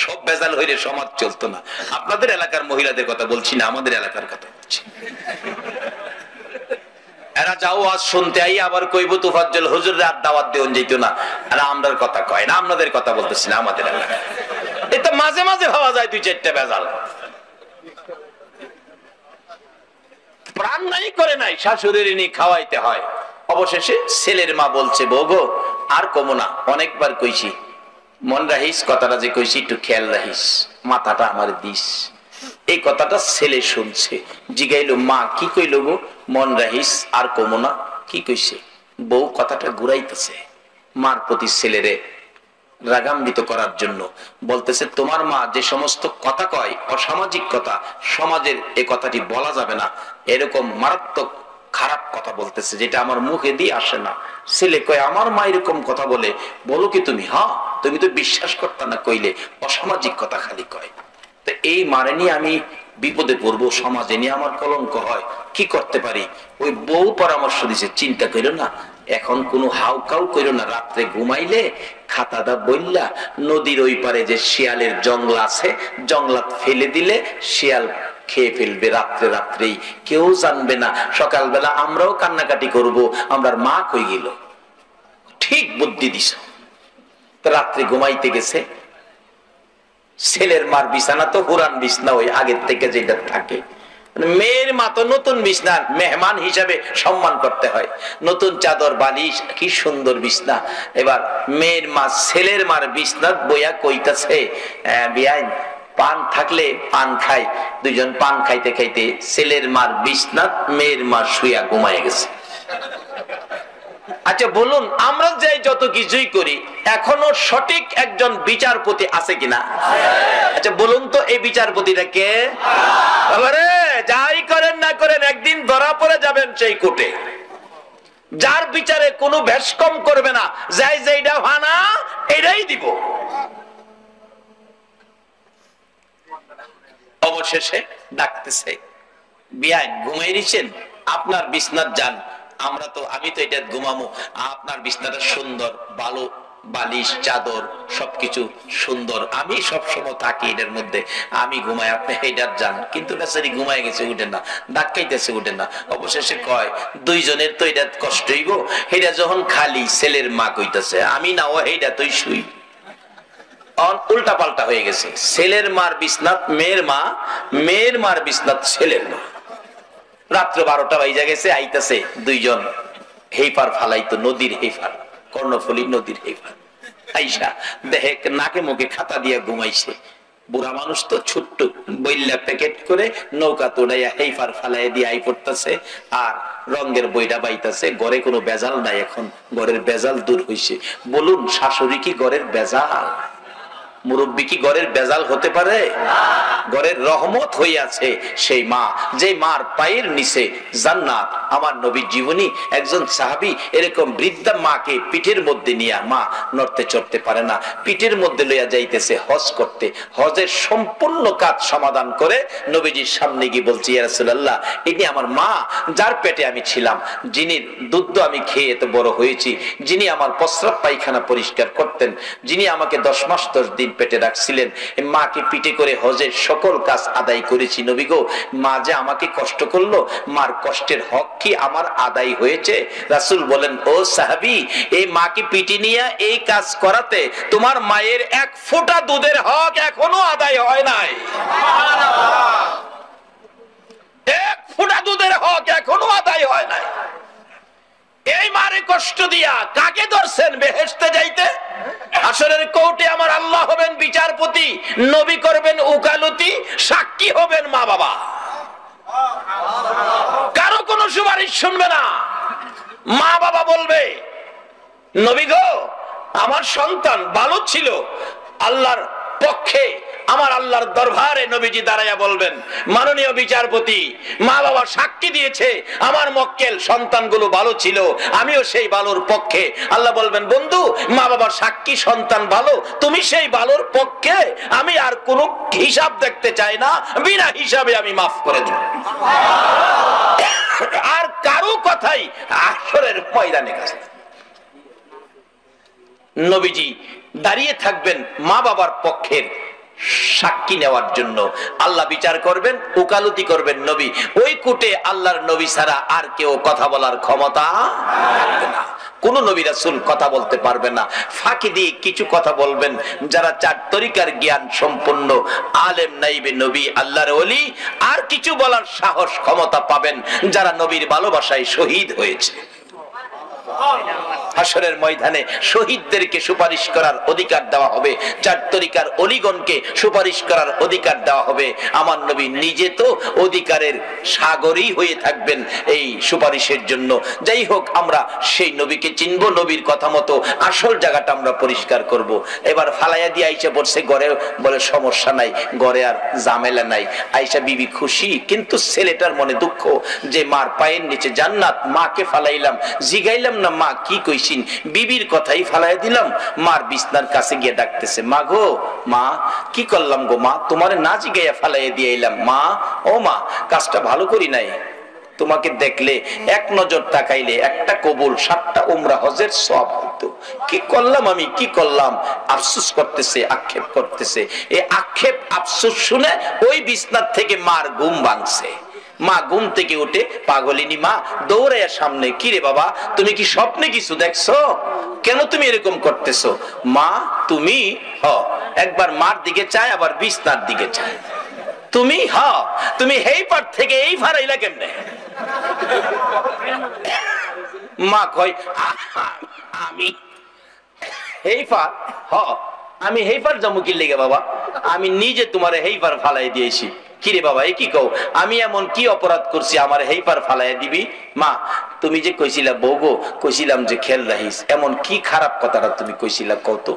সব বেজাল হইলে সমাজ চলতো না। আপনাদের এলাকার মহিলাদের কথা বলছি না, আমাদের এলাকার কথা বলছি। এরা যাও আজ শুনতে আই আবার কইব তুফাজ্জল হুজুর রাত দাওয়াত দেন যেত না। আর আমরার কথা কয় না, আপনাদের কথা বলতেছি না। আমাদের এলাকায় এটা মাঝে মাঝে ভাবা যায় দুই চারটা বেজাল, প্রাণ নাই করে নাই, শাশুড়ির নি খাওয়াইতে হয়। অবশেষে ছেলের মা বলছে, বউ গো আর কমো না, অনেকবার কইছি, মন রাখিস, কথাটা যে কইছি একটু খেয়াল রাখিস, মাথাটা আমার দিস। এই কথাটা ছেলে শুনছে, জিগাইলো, মা কি কইল গো? মন রাখিস আর কমো না, কি কইছে? বউ কথাটা ঘুরাইতেছে মার প্রতি ছেলেরে রাগান্বিত করার জন্য। বলতেছে, তোমার মা যে সমস্ত কথা কয় অসামাজিক কথা, সমাজের এ কথাটি বলা যাবে না, এরকম মারাত্মক খারাপ কথা বলতেছে যেটা আমার মুখে দিয়ে আসে না। ছেলে কয়, আমার মা এরকম কথা বলে? বলো কি তুমি? হ্যাঁ, তুমি তো বিশ্বাস করতে না কইলে, অসামাজিক কথা খালি কয়। তো এই মারে নিয়ে আমি বিপদে পড়বো, সমাজে নিয়ে আমার কলঙ্ক হয়, কি করতে পারি? ওই বউ পরামর্শ দিছে, চিন্তা করো না, এখন কোনো হাউ কাউ করো না, রাত্রে ঘুমাইলে খাতাটা বললা নদীর ওই পারে যে শিয়ালের জঙ্গল আছে, জঙ্গলাত ফেলে দিলে শিয়াল খেয়ে ফেলবে, রাত্রে রাত্রেই কেউ জানবে না, সকালবেলা আমরাও কান্নাকাটি করব, আমরার মা কই গেল। ঠিক বুদ্ধি দিছ। রাত্রে ঘুমাইতে গেছে, ছেলের মার বিছানা তো পুরান বিছনা, ওই আগের থেকে যেটা থাকে। মেয়ের মা তো নতুন বিছনা, মেহমান হিসাবে সম্মান করতে হয়, নতুন চাদর বালিশ, কি সুন্দর বিছনা। এবার মেয়ের মা ছেলের মার বিছনাত বইয়া কইতাছে, বিয়াইন পান থাকলে পান খাই। দুইজন পান খাইতে খাইতে ছেলের মার বিছনাত মেয়ের মা শুয়া ঘুমায় গেছে। আচ্ছা বলুন, আমরা যে যত কিছুই করি, এখনো সঠিক একজন বিচারপতি আছে কিনা? আচ্ছা বলুন তো, এই বিচারপতিটা কে? যাই করেন না করেন একদিন ধরা পড়ে যাবেন সেই কোর্টে, যার বিচারে কোনো ভেস্কম করবে না, যাই যেটা ভানা এটাই দিব। অবশেষে ডাকতেছে, বিয়ান ঘুমাই দিচ্ছেন, আপনার বিছনাত যান। আমি তো এটা ঘুমামো, আপনার বিছনাটা সুন্দর, ভালো বালিশ চাদর সবকিছু সুন্দর, আমি সবসময় থাকি এটার মধ্যে, আমি ঘুমাই, আপনি এইটার যান। কিন্তু বেচারি ঘুমাই গেছে, উঠেন না, ডাক্কাইতেছে, উঠেন না। অবশেষে কয়, দুইজনের তো এটা কষ্ট হইব। এটা যখন খালি, ছেলের মা কইতাছে, আমি না ও এইটা তুই শুই। উল্টা পাল্টা হয়ে গেছে, ছেলের মার বিছনাত মেয়ের মা, মেয়ের মার বিছনাত ছেলের মা। রাত্র 12টা বাজে গেছে, আইতাছে দুইজন হেইপার ফালাইতো, নদীর হেইপার, কর্ণফুলী নদীর হেইপার। আইসা দেখে নাকে মুখে খাতা দিয়া ঘুমাইছে। বুড়া মানুষ তো, ছোট্ট বইলা প্যাকেট করে নৌকা তোড়াইয়া হেইপার ফালাই দিয়ে আই পড়তেছে, আর রঙের বইটা বাইতাছে। ঘরে কোনো বেজাল নাই, এখন ঘরের বেজাল দূর হইছে। বলুন, শাশুড়ি কি ঘরের বেজাল? মুরব্বী কি ঘরের বেজাল হতে পারে? ঘরের রহমত হইয়াছে সেই মা, যে মার পায়ের নিচে জান্নাত। আমার নবীর জীবনী, একজন সাহাবী এরকম বৃদ্ধা মাকে পিঠের মধ্যে নিয়ে, মা নড়তে চড়তে পারে না, পিঠের মধ্যে লইয়া যাইতেছে হজ করতে। হজের সম্পূর্ণ কাজ সমাধান করে নবীজির সামনে গিয়ে বলছি, ইয়া রাসূলুল্লাহ, ইনি আমার মা, যার পেটে আমি ছিলাম, যিনি দুধ আমি খেয়ে এত বড় হয়েছি, যিনি আমার প্রস্রাব পায়খানা পরিষ্কার করতেন, যিনি আমাকে 10 মাস 10 দিন পেটে রাখছিলেন, মাকে পিঠে করে হজের সকল কাজ আদায় করেছি। নবী গো, মা যে আমাকে কষ্ট করলো, মার কষ্টের হক কি আমার আদায় হয়েছে? রাসূল বলেন, ও সাহাবী, এই মাকে পিঠে নিয়ে এই কাজ করাতে তোমার মায়ের 1 ফোঁটা দুধের হক এখনো আদায় হয় নাই। 1 ফোঁটা দুধের হক এখনো আদায় হয় নাই। এই মারে কষ্ট দিয়া কাকে ধরছেন বেহেশতে যাইতে? হাসরের কোর্টে আমার আল্লাহ হবেন বিচারপতি, নবী করবেন উকালতি, সাক্ষী হবেন মা বাবা। কারো কোনো সুপারিশ শুনবে না। মা বাবা বলবে, নবী গো, আমার সন্তান ভালো ছিল, আল্লাহর পক্ষে, আমার আল্লাহর দরবারে নবীজি দাঁড়াইয়া বলবেন, মাননীয় বিচারপতি, মা বাবা সাক্ষী দিয়েছে আমার মক্কেল সন্তানগুলো ভালো ছিল, আমিও সেই ভালোর পক্ষে। আল্লাহ বলবেন, বন্ধু, মা বাবার সাক্ষী সন্তান ভালো, তুমি সেই ভালোর পক্ষে, আমি আর কোনো হিসাব দেখতে চাই না, বিনা হিসাবে আমি মাফ করে দিই। আর কারো কথাই হাসরের ময়দানে কাছে নবীজি দাঁড়িয়ে থাকবেন মা বাবার পক্ষের সাক্ষী নেওয়ার জন্য। আল্লাহ বিচার করবেন, ওকালতি করবেন নবী। ওই কোর্টে আল্লাহর নবী ছাড়া আর কেউ কথা বলার ক্ষমতা রাখবে না। কোন নবী রাসূল কথা বলতে পারবে না। ফাঁকি দিয়ে কিছু কথা বলবেন যারা চার তরিকার জ্ঞান সম্পন্ন আলেম নাইবে নবী আল্লাহর ওলি। আর কিছু বলার সাহস ক্ষমতা পাবেন যারা নবীর ভালোবাসায় শহীদ হয়েছে। হাসরের ময়দানে শহীদদেরকে সুপারিশ করার অধিকার দেওয়া হবে, চার তরিকার অলিগণকে সুপারিশ করার অধিকার দেওয়া হবে। আমার নবী নিজে তো অধিকারের সাগরই হয়ে থাকবেন এই সুপারিশের জন্য। যাই হোক, আমরা সেই নবীকে চিনবো, নবীর কথা মতো আসল জায়গাটা আমরা পরিষ্কার করব। এবার ফালাইয়া দিয়ে আইসা পড়ছে ঘরে, বলে সমস্যা নাই, ঘরে আর ঝামেলা নাই। আইসা বিবি খুশি, কিন্তু ছেলেটার মনে দুঃখ যে মার পায়ের নিচে জান্নাত, মাকে ফালাইলাম, জিগাইলাম না মা কি কইছিন, বিবির কথাই ফালাই দিলাম। মার বিছনার কাছে গিয়ে ডাকতেছে, মা গো, মা কি করলাম গো মা, তোমারে না জিগাইয়া ফালাই দিয়ে এলাম। মা, ও মা, কাজটা ভালো করি নাই, তোমাকে দেখলে এক নজর তাকাইলে একটা কবুল 7টা উমরা হজের সওয়াব হতো। কি করলাম আমি, কি করলাম, আফসোস করতেছে, আক্ষেপ করতেছে। এই আক্ষেপ আফসোস শুনে ওই বিছনার থেকে মার ঘুম ভাঙছে। মা ঘুম থেকে উঠে, পাগলিনী মা দৌড়াইয়া সামনে, কি রে বাবা, তুমি কি স্বপ্নে কিছু দেখছো, কেন তুমি এরকম করতেছো? মা তুমি একবার মার দিকে চায়, আবার বিছনার দিকে চায়। তুমি তুমি এই পার থেকে এই ফারাইলা কেমনে? মা কয়, আমি হেইফার, আমি হেইফার যাবো কি লেগে বাবা, আমি নিজে তোমার হেইফার ফালাই দিয়েছি। কিরে বাবা, এ কি কও, আমি এমন কি অপরাধ করছি আমার হেইফার ফালাইয়া দিবি? মা, তুমি যে কইছিলা বউগো, কইছিলাম যে খেয়াল রাখিস, এমন কি খারাপ কথাটা তুমি কইছিলা কত?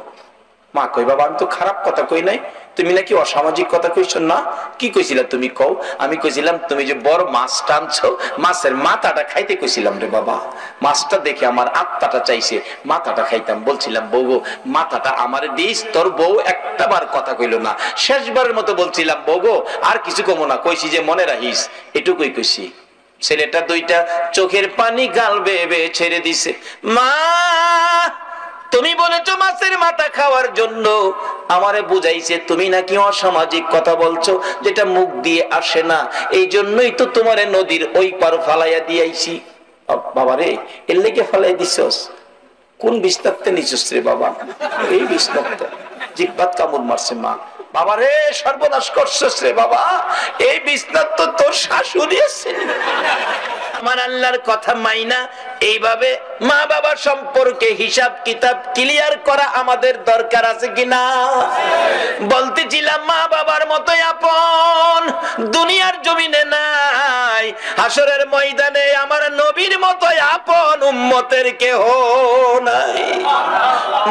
মা কই, বাবা আমি তো খারাপ কথা কই নাই, তুমি নাকি অসামাজিক কথা কইছো না, কি কইছিলা তুমি কও? আমি কইছিলাম তুমি যে বড় মাছ টানছো, মাছের মাথাটা খাইতে কইছিলাম রে বাবা। মাছটা দেখে আমার আত্মাটা চাইছে, মাথাটা খাইতাম। বলছিলাম বউগো, মাথাটা আমারে দিস। তোর বউ একটাবার কথা কইলো না। শেষবারের মতো বলছিলাম বউগো, আর কিছু কমো না, কইছি যে মনে রাখিস, এটুকুই কইছি। ছেলেটা 2টা চোখের পানি গাল বেয়ে বেয়ে ছেড়ে দিছে। মা, তুমি বলেছো মাছের মাথা খাওয়ার জন্য, আমারে বুঝাইছে তুমি নাকি অসামাজিক কথা বলছো, যেটা মুখ দিয়ে আসে না, এই জন্যই তো তোমারে নদীর ওই পার ফালাইয়া দিয়েছি। বাবারে, এর লেগে ফালাই দিছস? কোন বিস্তারতে নিছস রে বাবা? এই বিস্তারতে জিহ্বাত কামড় মারছে মা। বাবারে, সর্বনাশ করছস রে বাবা, এই বিস্তার তো তোর শাশুড়ি আছে। আমার আল্লাহর কথা মাইনা এইভাবে মা বাবা সম্পর্কে হিসাব কিতাব ক্লিয়ার করা আমাদের দরকার আছে কিনা? বলতেছিলাম মা বাবার মতোই আপন দুনিয়ার জমিনে নাই, হাসরের ময়দানে আমার নবীর মতোই আপন উম্মতের কেহ নাই।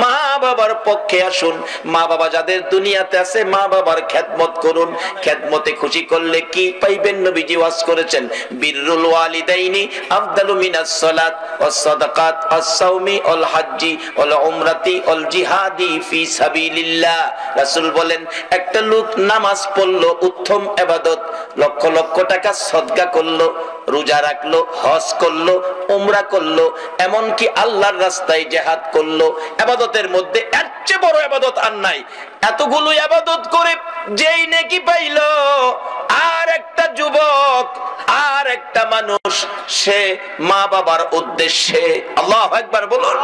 মা বাবার পক্ষে আসুন। মা বাবা যাদের দুনিয়াতে আছে, মা বাবার খেদমত করুন। খেদমতে খুশি করলে কি পাইবেন? নবীজি ওয়াজ করেছেন, বিররুল ওয়ালিদাইনি আফদালু মিনাস সালাত ওয়াস সাদাকাত ওয়াস সাওমি ওয়াল হাজ্জি ওয়াল উমরাতি ওয়াল জিহাদি ফি সাবিলিল্লাহ। রাসূল বলেন, একটা লোক নামাজ পড়লো, উত্তম ইবাদত, লক্ষ লক্ষ টাকা সদকা করলো, রোজা রাখলো, হজ করলো, উমরা করলো, এমন কি আল্লাহর রাস্তায় জিহাদ করলো। ইবাদতের মধ্যে এর চেয়ে বড় ইবাদত আর নাই। এতগুলো ইবাদত করে যেই নেকি পাইলো, আর একটা যুবক, আর একটা মানুষ, সে মা বাবার উদ্দেশ্যে, আল্লাহু আকবার বলুন,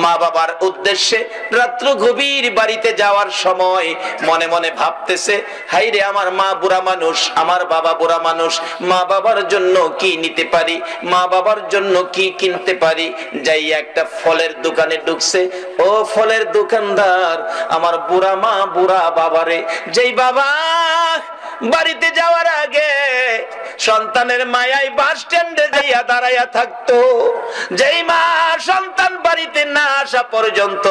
মা বাবার উদ্দেশ্যে রাত্র গভীর বাড়িতে যাওয়ার সময় মনে মনে ভাবতেছে, হাই রে আমার মা বুড়া মানুষ, আমার বাবা বুড়া মানুষ, মা বাবার জন্য কি নিতে পারি, মা বাবার জন্য কি কিনতে পারি। যাই একটা ফলের দোকানে ঢুকছে, ও ফলের দোকানদার, আমার বুড়া মা বুড়া বাবারে, যেই বাবা বাড়িতে যাওয়ার আগে সন্তানের মায়ায় বাস স্ট্যান্ডে যাইয়া দাঁড়াইয়া থাকতো, যেই মা সন্তান বাড়িতে না আসা পর্যন্ত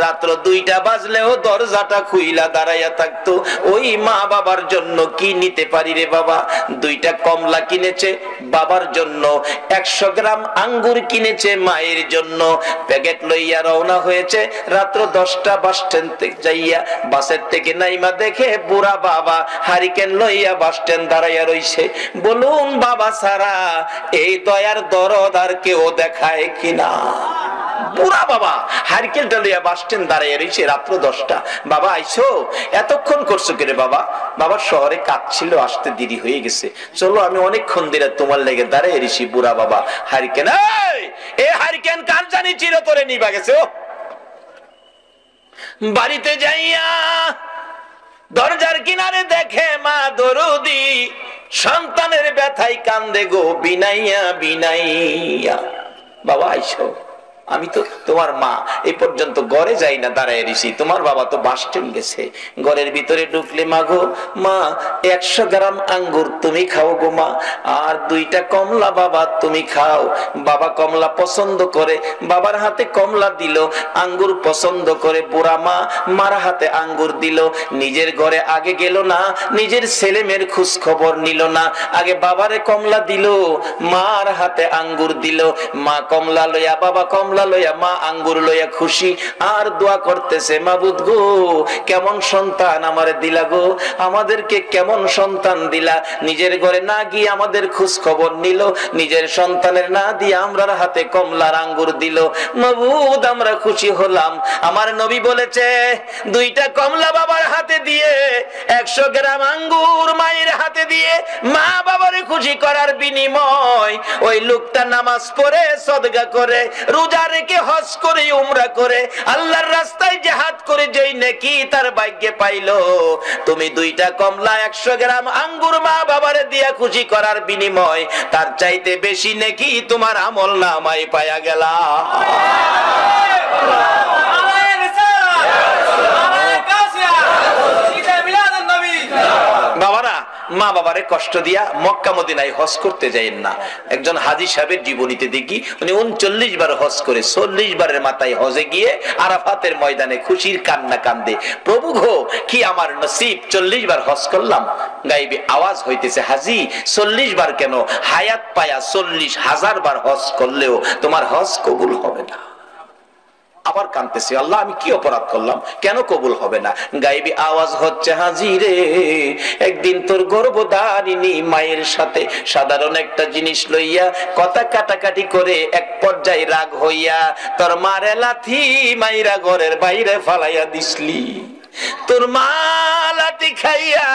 রাত্র 2টা বাজলেও দরজাটা খুইলা দাঁড়াইয়া থাকতো, ওই মা বাবার জন্য কি নিতে পারি রে বাবা? 2টা কমলা কিনেছে বাবার জন্য, 100 গ্রাম আঙ্গুর কিনেছে মায়ের জন্য, প্যাকেট লইয়া রওনা হয়েছে। রাত্র 10টা বাস স্ট্যান্ড থেকে যাইয়া বাসের থেকে নাইমা দেখে বুড়া বাবা হারিকেন লইয়া বাস স্ট্যান্ড দাঁড়াইয়া রইছে। বলুন বাবা সারা এই দয়ার দরদ আর কেউ দেখায় কিনা? বুড়া বাবা হারিকেনটা লইয়া বাস স্ট্যান্ড দাঁড়িয়ে রয়েছে, রাত্র 10টা। বাবা আইসো, এতক্ষণ করছো কেরে বাবা? বাবা শহরে কাজ ছিল, আসতে দেরি হয়ে গেছে। চলো আমি অনেকক্ষণ ধরে তোমার লেগে দাঁড়িয়ে রয়েছি। বুড়া বাবা হারিকেন, এই হারিকেন কার জানি চিরতরে নিবা গেছে। বাড়িতে যাইয়া দরজার কিনারে দেখে মা দরদি সন্তানের ব্যথায় কান্দে গো বিনাইয়া বিনাইয়া। বাবা আইসো, আমি তো তোমার মা এই পর্যন্ত ঘরে যাই না, দাঁড়ায় রইছি। তোমার বাবা তো বাস স্ট্যান্ড গেছে। ঘরের ভিতরে ঢুকলে মা গো, মা 100 গ্রাম আঙ্গুর তুমি খাও গো মা, আর 2টা কমলা বাবা তুমি খাও। বাবা কমলা পছন্দ করে, বাবার হাতে কমলা দিল। আঙ্গুর পছন্দ করে বুড়া মা, মার হাতে আঙ্গুর দিল। নিজের ঘরে আগে গেল না, নিজের ছেলে মেয়ের খোঁজ খবর নিল না, আগে বাবারে কমলা দিল, মার হাতে আঙ্গুর দিল। মা কমলা লইয়া, বাবা কমলা লইয়া, মা আঙ্গুর লইয়া খুশি। আর দোয়া করতেছে, মাবুদ গো কেমন সন্তান আমারে দিলা গো, আমাদেরকে কেমন সন্তান দিলা। নিজের ঘরে না গিয়ে আমাদের খোঁজ খবর নিল, নিজের সন্তানের না দিয়ে আমরার হাতে কমলার আঙ্গুর দিল। মাবুদ আমরা খুশি হলাম। আমার নবী বলেছে 2টা কমলা বাবার হাতে দিয়ে, 100 গ্রাম আঙ্গুর মায়ের হাতে দিয়ে মা বাবারে খুশি করার বিনিময় ওই লোকটা নামাজ পড়ে, সদকা করে, রোজা রেখে, হজ করে, উমরা করে, আল্লাহর রাস্তায় জিহাদ করে যেই নেকি তার ভাগ্যে পাইলো, তুমি 2টা কমলা 100 গ্রাম আঙ্গুর মা বাবারে দিয়া খুশি করার বিনিময় তার চাইতে বেশি নেকি তোমার আমল নামায় পায়া গেলা। বাবারা, মা বাবারে কষ্ট দিয়া মক্কা মদিনায় হজ করতে যাইেন না। একজন হাজী সাহেবের জীবনীতে দেখি উনি 39 বার হজ করে 40 বারের মাথায় হজে গিয়ে আরাফাতের ময়দানে খুশির কান্না কান্দে, প্রভু গো কি আমার নসিব, 40 বার হজ করলাম। গায়েবী আওয়াজ হইতেছে, হাজী 40 বার কেন, হায়াত পায়া 40,000 বার হজ করলেও তোমার হজ কবুল হবে না। আবার কাঁদতেছি, আল্লাহ আমি কি অপরাধ করলাম, কেন কবুল হবে না? গায়েবী আওয়াজ হচ্ছে, হাজী রে একদিন তোর গর্ভধারিণী মায়ের সাথে সাধারণ একটা জিনিস লইয়া কথা কাটাকাটি করে এক পর্যায়ে রাগ হইয়া তোর মারে লাথি মাইরা ঘরের বাইরে ফালাইয়া দিসলি। তোর মা লাঠি খাইয়া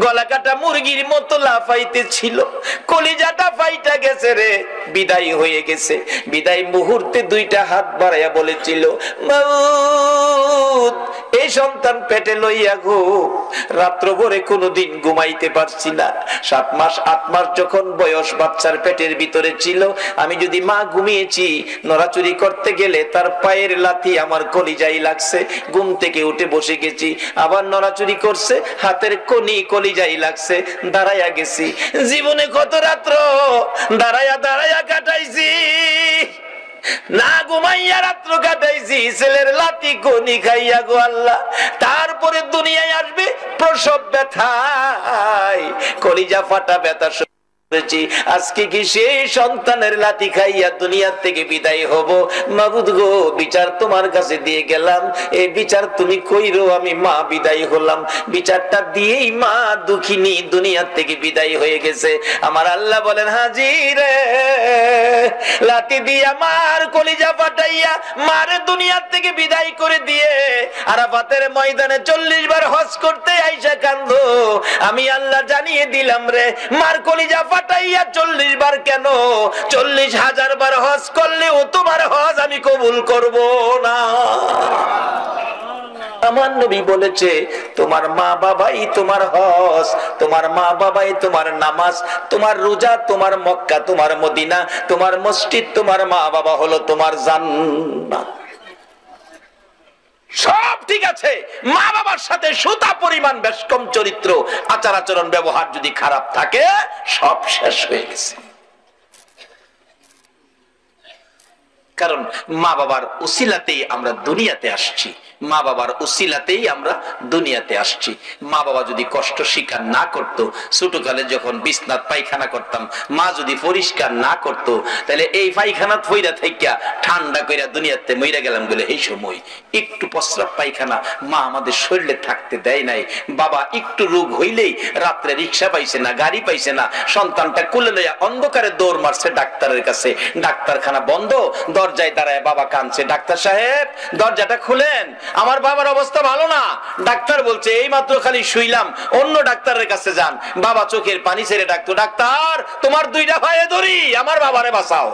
গলা কাটা মুরগির মতো লাফাইতে ছিল, কলিজাটা ফাইটা গেছে রে, বিদায় হয়ে গেছে। বিদায় মুহূর্তে 2টা হাত বাড়াইয়া বলেছিল, মাউত এই সন্তান পেটে লইয়া গো রাত্র ভরে কোনোদিন ঘুমাইতে পারছি না। 7 মাস 8 মাস যখন বয়স বাচ্চার পেটের ভিতরে ছিল, আমি যদি মা ঘুমিয়েছি, নড়াচুরি করতে গেলে তার পায়ের লাথি আমার কলিজায় লাগছে, ঘুম থেকে উঠে বসে গেছি, আবার নড়াচুরি করছে, হাতের কনি কলিজায় লাগছে, দাঁড়াইয়া গেছি। জীবনে কত রাত্র দাঁড়াইয়া দাঁড়াইয়া কাটাইছি, না ঘুমাইয়া রাত্র কাটাইছি, ছেলের লাথি কনি খাইয়া গো আল্লাহ। তারপরে দুনিয়ায় আসবে প্রসব ব্যথায়, কলিজা ফাটা ব্যথা। আজকে কি সেই সন্তানের লাথি খাইয়া দুনিয়া থেকে বিদায় হব? মাবুদ গো বিচার তোমার কাছে দিয়ে গেলাম, এই বিচার তুমি কইরো, আমি মা বিদায় হলাম। বিচারটা দিয়েই মা দুঃখিনী দুনিয়া থেকে বিদায় হয়ে গেছে। আমার আল্লাহ বলেন, হাজী রে লাথি দিয়া মার কলিজা ফাটাইয়া মারে দুনিয়া থেকে বিদায় করে দিয়ে আরাফাতের ময়দানে 40 বার হজ করতে আইসা কান্দো, আমি আল্লাহ জানিয়ে দিলাম রে, মার কলিজা ফাটাইয়া 40 বার কেন, 40,000 বার হজ করলেও তোমার হজ আমি কবুল করব না। আমার নবী বলেছে, তোমার মা বাবাই তোমার হজ, তোমার মা বাবাই তোমার নামাজ, তোমার রোজা, তোমার মক্কা, তোমার মদিনা, তোমার মসজিদ, তোমার মা বাবা হলো তোমার জান্নাত। সব ঠিক আছে, মা বাবার সাথে সুতা পরিমাণ বেশকম চরিত্র, আচার আচরণ, ব্যবহার যদি খারাপ থাকে, সব শেষ হয়ে গেছে। কারণ মা বাবার উসিলাতেই আমরা দুনিয়াতে আসছি। মা বাবার উসিলাতেই আমরা দুনিয়াতে আসছি। মা বাবা যদি কষ্ট স্বীকার না করতো, ছোটকালে যখন বিছনাত পায়খানা করতাম, মা যদি পরিষ্কার না করতো, তাহলে এই পায়খানাত ফইরা থাইকা ঠান্ডা কইরা দুনিয়াতে মইরা গেলাম বলে এই সময় একটু প্রস্রাব পায়খানা মা আমাদের শরীরে থাকতে দেয় নাই। বাবা একটু রোগ হইলেই রাত্রে রিক্সা পাইছে না, গাড়ি পাইছে না, সন্তানটা কোলে লইয়া অন্ধকারে দৌড় মারছে ডাক্তারের কাছে। ডাক্তারখানা বন্ধ, দরজায় দাঁড়ায় বাবা কাঁদছে, ডাক্তার সাহেব দরজাটা খুলেন, আমার বাবার অবস্থা ভালো না। ডাক্তার বলছে এই মাত্র খালি শুইলাম, অন্য ডাক্তারের কাছে যান। বাবা চোখের পানি ছেড়ে ডাকতো, ডাক্তার তোমার দুইটা পায়ে ধরি, আমার বাবারে বাঁচাও।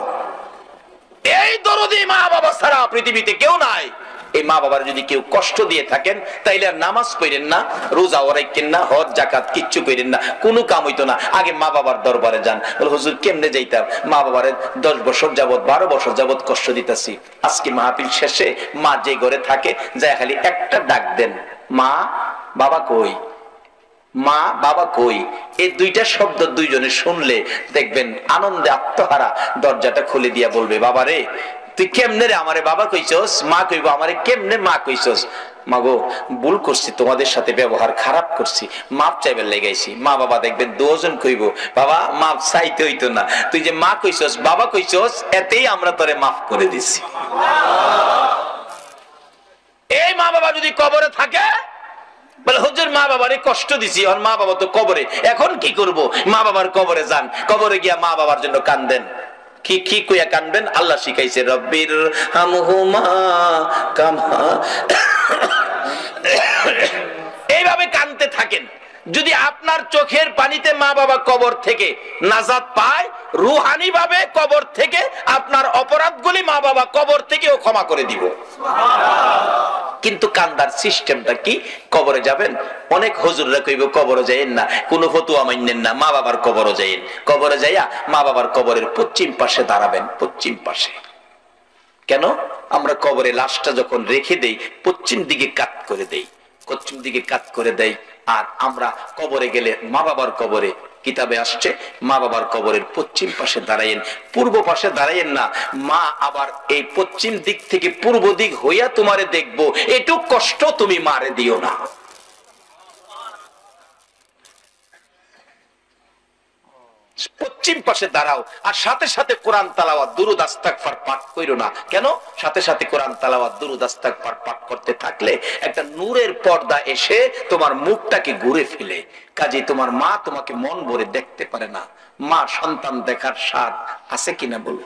এই দরদি মা বাবা ছাড়া পৃথিবীতে কেউ নাই। এই মা বাবার যদি কেউ কষ্ট দিয়ে থাকেন, তাইলে আর নামাজ পড়েন না, রোজা রাখেন না, হজ জাকাত কিচ্ছু করেন না, কোনো কাম হইতো না। আগে মা বাবার দরবারে যান। বলে হুজুর কেমনে যাইতাম? মা বাবারে 10 বছর যাবত 12 বছর যাবত কষ্ট দিতেছি, আজকে মাহফিল শেষে মা যে ঘরে থাকে যায় খালি একটা ডাক দেন, মা বাবা কই, মা বাবা কই। এই দুইটা শব্দ দুইজনে শুনলে দেখবেন আনন্দে আত্মহারা দরজাটা খুলে দিয়া বলবে, বাবা রে তুই কেমনে রে আমারে বাবা কইছস? মা কইব আমারে কেমনে মা কইছস? মাগো ভুল করছি, তোমাদের সাথে ব্যবহার খারাপ করছি, মাপ চাইবার লেগাইছি। মা বাবা দেখবেন দুজন কইব, বাবা মাপ চাইতে হইতো না, তুই যে মা কইছস বাবা কইছস এতেই আমরা তোরে মাফ করে দিছি। এই মা বাবা যদি কবরে থাকে, বলে হুজুর মা বাবারে কষ্ট দিছি, আর মা বাবা তো কবরে, এখন কি করব? মা বাবার কবরে যান, কবরে গিয়া মা বাবার জন্য কান্দেন। কি কি কইয়া কানবেন? আল্লাহ শিখাইছে, রব্বির হামহুমা কামা। এইভাবে কানতে থাকেন। যদি আপনার চোখের পানিতে মা বাবা কবর থেকে নাজাত পায়, রুহানি ভাবে কবর থেকে আপনার অপরাধগুলি মা বাবা কবর থেকেও ক্ষমা করে দিব। কিন্তু কান্দার সিস্টেমটা কি? কবরে যাবেন, অনেক হুজুররা কইব কবরে যাইেন না, কোন ফতুয়া মানেন না, মা বাবার কবরে যাইেন। কবরে যাইয়া মা বাবার কবরের পশ্চিম পাশে দাঁড়াবেন। পশ্চিম পাশে কেন? আমরা কবরে লাশটা যখন রেখে দেই পশ্চিম দিকে কাত করে দেই, পশ্চিম দিকে কাত করে দেই। আর আমরা কবরে গেলে মা বাবার কবরে, কিতাবে আসছে মা বাবার কবরের পশ্চিম পাশে দাঁড়াইয়েন, পূর্ব পাশে দাঁড়াইয়েন না। মা আবার এই পশ্চিম দিক থেকে পূর্ব দিক হইয়া তোমারে দেখবো, এটুক কষ্ট তুমি মারে দিও না। পশ্চিম পাশে দাঁড়াও, আর সাথে সাথে কোরআন তালাওয়াত দুরূদ ইস্তিগফার পাঠ কইরো না। কেন? সাথে সাথে কোরআন তালাওয়াত দুরূদ ইস্তিগফার পাঠ করতে থাকলে একটা নূরের পর্দা এসে তোমার মুখটাকে ঘুরে ফেলে। কাজে তোমার মা তোমাকে মন ভরে দেখতে পারে না। মা সন্তান দেখার স্বাদ আছে কিনা বলো?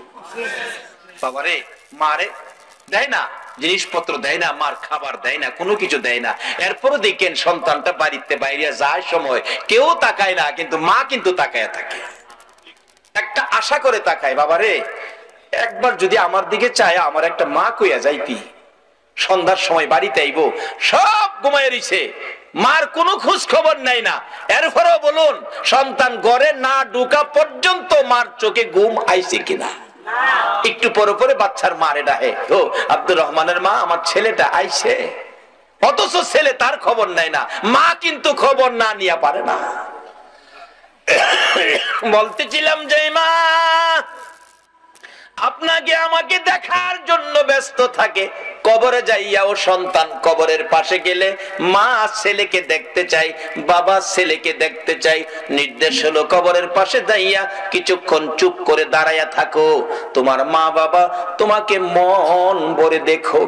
বাবারে মারে দেয় না, জিনিসপত্র দেয় না, মার খাবার দেয় না, কোনো কিছু দেয় না। এরপরও দেখেন সন্তানটা বাড়িতে বাইরে যায় সময় কেউ তাকায় না, কিন্তু মা কিন্তু তাকায় থাকে, একটা আশা করে তাকায়। বাবারে একবার যদি আমার দিকে চায়, আমার একটা মা কইয়া যাইতি, সন্ধ্যার সময় বাড়িতে আইবো, সব ঘুমায় রইছে, মার কোনো খোঁজ খবর নাই না। এরপরেও বলুন, সন্তান ঘরে না ঢুকা পর্যন্ত মার চোখে ঘুম আইছে কিনা? একটু পরে পরে বাচ্চার মারে ডাহে, ও আব্দুর রহমানের মা আমার ছেলেটা আইছে, অথচ ছেলে তার খবর নাই না। মা কিন্তু খবর না নিয়ে পারে না। বলতেছিলাম যে মা আপনাকে আমাকে দেখার জন্য ব্যস্ত থাকে, কবরে যাইয়াও সন্তান কবরের পাশে গেলে মা ছেলেকে দেখতে চাই, বাবা ছেলেকে দেখতে চাই। নির্দেশ হলো কবরের পাশে যাইয়া কিছুক্ষণ চুপ করে দাঁড়াইয়া থাকো, তোমার মা বাবা তোমাকে মন ভরে দেখো,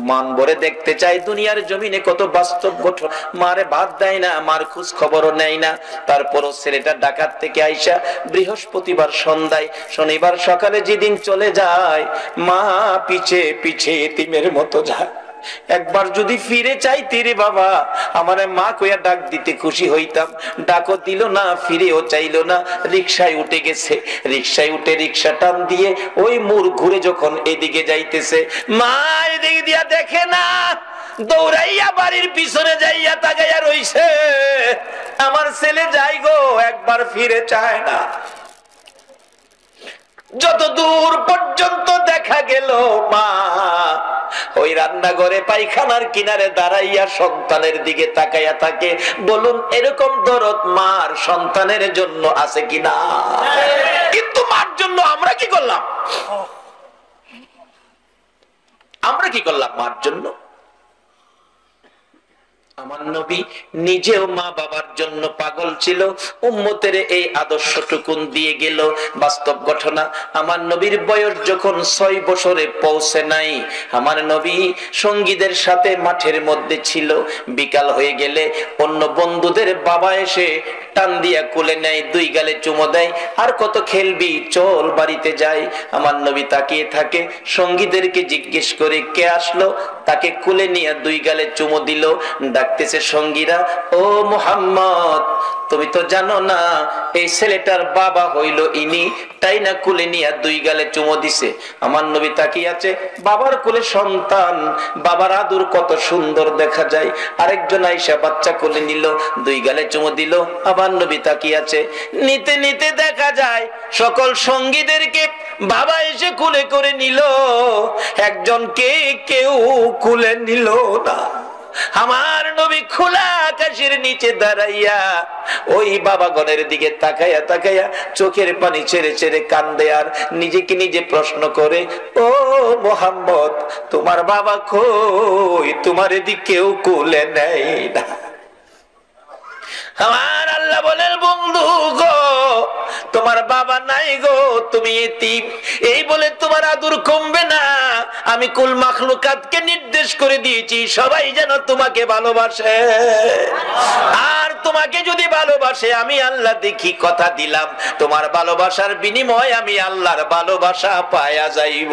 মন ভরে দেখতে চাই। দুনিয়ার জমিনে কত বাস্তব ঘটনা, মারে ভাত দেয় না, মার খোঁজ খবরও নেয় না। তারপরও ছেলেটা ঢাকা থেকে আইসা বৃহস্পতিবার সন্ধ্যায়, শনিবার সকালে যেদিন চলে যায়, মা পিছে পিছে এতিমের মতো যায়। একবার যদি ফিরে চাইতে রে বাবা, আমারে মা কইয়া ডাক দিতে খুশি হইতাম, ডাকও দিল না, ফিরেও চাইলো না। রিকশায় উঠে গেছে, রিকশায় উঠে রিকশা টান দিয়ে ওই মোড় ঘুরে যখন এদিকে যাইতেছে, মা এদিকে দিয়া দেখে না, দৌড়াইয়া বাড়ির পিছনে যাইয়া তাকাইয়া রইছে, আমার ছেলে যাই গো, একবার ফিরে চায় না। যত দূর পর্যন্ত দেখা গেল মা ওই রান্নাঘরে পায়খানার কিনারে দাঁড়াইয়া সন্তানের দিকে তাকাইয়া থাকে। বলুন এরকম দরদ মার সন্তানের জন্য আছে কিনা? কিন্তু মার জন্য আমরা কি করলাম? আমরা কি করলাম মার জন্য? আমার নবী নিজেও মা বাবার জন্য পাগল ছিল, উম্মতের এই আদর্শটুকুন দিয়ে গেল। বাস্তব ঘটনা, আমার নবীর বয়স যখন 6 বছরে পৌঁছে নাই, আমার নবী সঙ্গীদের সাথে মাঠের মধ্যে ছিল। বিকাল হয়ে গেলে অন্য বন্ধুদের বাবা এসে টান দিয়া কোলে নেয়, 2 গালে চুমো দেয়, আর কত খেলবি, চল বাড়িতে যাই। আমার নবী তাকিয়ে থাকে, সঙ্গীদেরকে জিজ্ঞেস করে কে আসলো, তাকে কোলে নিয়ে 2 গালে চুমো দিল। ডাকতেছে সঙ্গীরা, ও মুহাম্মদ, তুমি তো জানো না এই ছেলেটার বাবা হইল ইনি, তাই না কোলে নিয়ে 2 গালে চুমো দিছে। আমার নবী তাকিয়ে আছে, বাবার কোলে সন্তান, বাবার আদর কত সুন্দর দেখা যায়। আরেকজন আয়েশা বাচ্চা কোলে নিল, 2 গালে চুমো দিল। আমার নবী তাকিয়ে আছে, নিতে নিতে দেখা যায় সকল সঙ্গীদেরকে বাবা এসে কোলে করে নিল, একজনকে কেউ কোলে নিল না। আমার নবী খোলা আকাশের নিচে দাঁড়াইয়া ওই বাবাগণের দিকে তাকাইয়া তাকাইয়া চোখের পানি ছেড়ে ছেড়ে কান্দে, আর নিজেকে নিজে প্রশ্ন করে, ও মুহাম্মদ, তোমার বাবা কই, তোমার এদিকে কেউ কোলে নেয় না। আমার আল্লাহ বলেন, বন্ধু গো, তোমার বাবা নাই গো, তুমি এতিম। এই বলে তোমার আদর কমবে না। আমি কুল মাখলুকাতকে নির্দেশ করে দিয়েছি সবাই যেন তোমাকে ভালোবাসে, আর তোমাকে যদি ভালোবাসে আমি আল্লাহ দেখি, কথা দিলাম তোমার ভালোবাসার বিনিময়ে আমি আল্লাহর ভালোবাসা পায়া যাইব।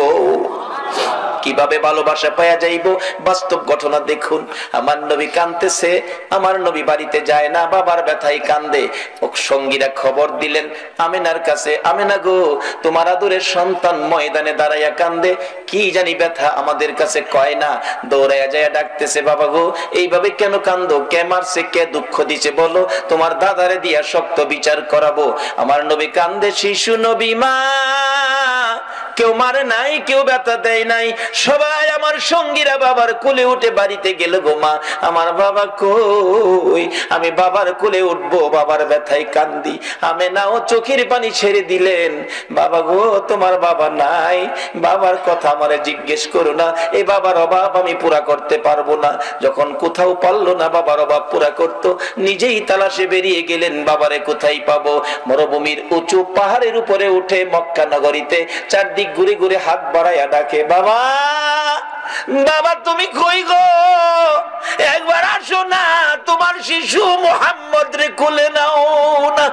কিভাবে ভালোবাসা পাওয়া যাইব? বাস্তব ঘটনা দেখুন। আমার নবী কাঁদতেছে, আমার নবী বাড়িতে যায় না, বাবার ব্যথায় কান্দে। সঙ্গীরা খবর দিলেন আমিনার কাছে, আমিনা গো, তোমার আদরের সন্তান ময়দানে দাঁড়াইয়া কান্দে, কি জানি ব্যথা আমাদের কাছে কয় না। দৌড়াইয়া যায় ডাকতেছে, বাবা গো, এইভাবে কেন কান্দো, কে মারছে, কে দুঃখ দিছে বলো, তোমার দাদারে দিয়া শক্ত বিচার করাবো। আমার নবী কান্দে, শিশু নবী মা, কেউ মারে নাই, কেউ ব্যথা দেয় নাই, সবাই আমার সঙ্গীরা বাবার কোলে উঠে বাড়িতে গেল গো মা, আমার বাবা কই, আমি বাবার কোলে উঠবো, বাবার ব্যথায় কান্দি। আমি নাও চোখের পানি ছেড়ে দিলেন, বাবা গো, তোমার বাবা নাই, বাবার কথা আমারে জিজ্ঞেস করো না, এই বাবার অভাব আমি পুরা করতে পারবো না। যখন কোথাও পারলো না বাবার অভাব পুরা করতো, নিজেই তালাশে বেরিয়ে গেলেন, বাবারে কোথায় পাবো। মরুভূমির উঁচু পাহাড়ের উপরে উঠে মক্কা নগরীতে চারদিক ঘুরে ঘুরে হাত বাড়াইয়া ডাকে, বাবা, বাবা তুমি কই গো, একবার আসো না, তোমার শিশু মুহাম্মদ রে কোলে নাও না।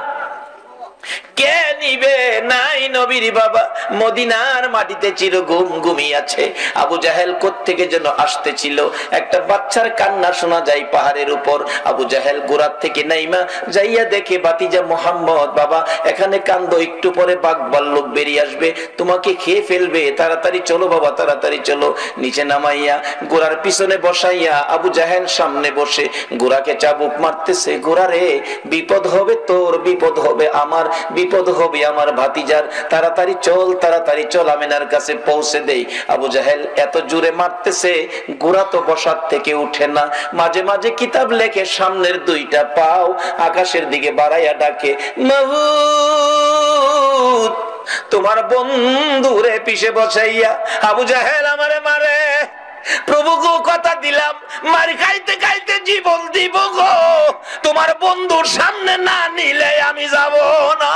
কে নিবে? নাই নবীর বাবা মদিনার মাটিতে চিরঘুম ঘুমিয়েছে। আবু জাহেল কোত্থেকে যেন আসতেছিল, একটা বাচ্চার কান্না শোনা যায় পাহাড়ের উপর। আবু জাহেল গোড়ার থেকে নাইমা যাইয়া দেখে বাতিজা মুহাম্মদ, বাবা এখানে কান্দো, একটু পরে বাঘ ভাল্লুক বেরিয়ে আসবে, তোমাকে খেয়ে ফেলবে, তাড়াতাড়ি চলো বাবা, তাড়াতাড়ি চলো। নিচে নামাইয়া গোড়ার পিছনে বসাইয়া আবু জাহেল সামনে বসে গোড়াকে চাবুক মারতেছে, গোড়া রে, বিপদ হবে তোর, বিপদ হবে আমার, বিপদ হবে আমার ভাতিজার, তাড়াতাড়ি চল, তাড়াতাড়ি চল, আমিনার কাছে পৌঁছে দেই। আবু জাহেল এত জোরে মারতেছে, গোড়া তো বসার থেকে উঠে না। মাঝে মাঝে কিতাব লেখে সামনের 2টা পাও আকাশের দিকে বাড়াইয়া ডাকে, মাবুদ, তোমার বন্ধুরে পিছে বসাইয়া আবু জাহেল আমারে মারে। প্রভু গো, কথা দিলাম মার খাইতে খাইতে জীবন দিব গো, তোমার বন্ধুর সামনে না নিলে আমি যাব না।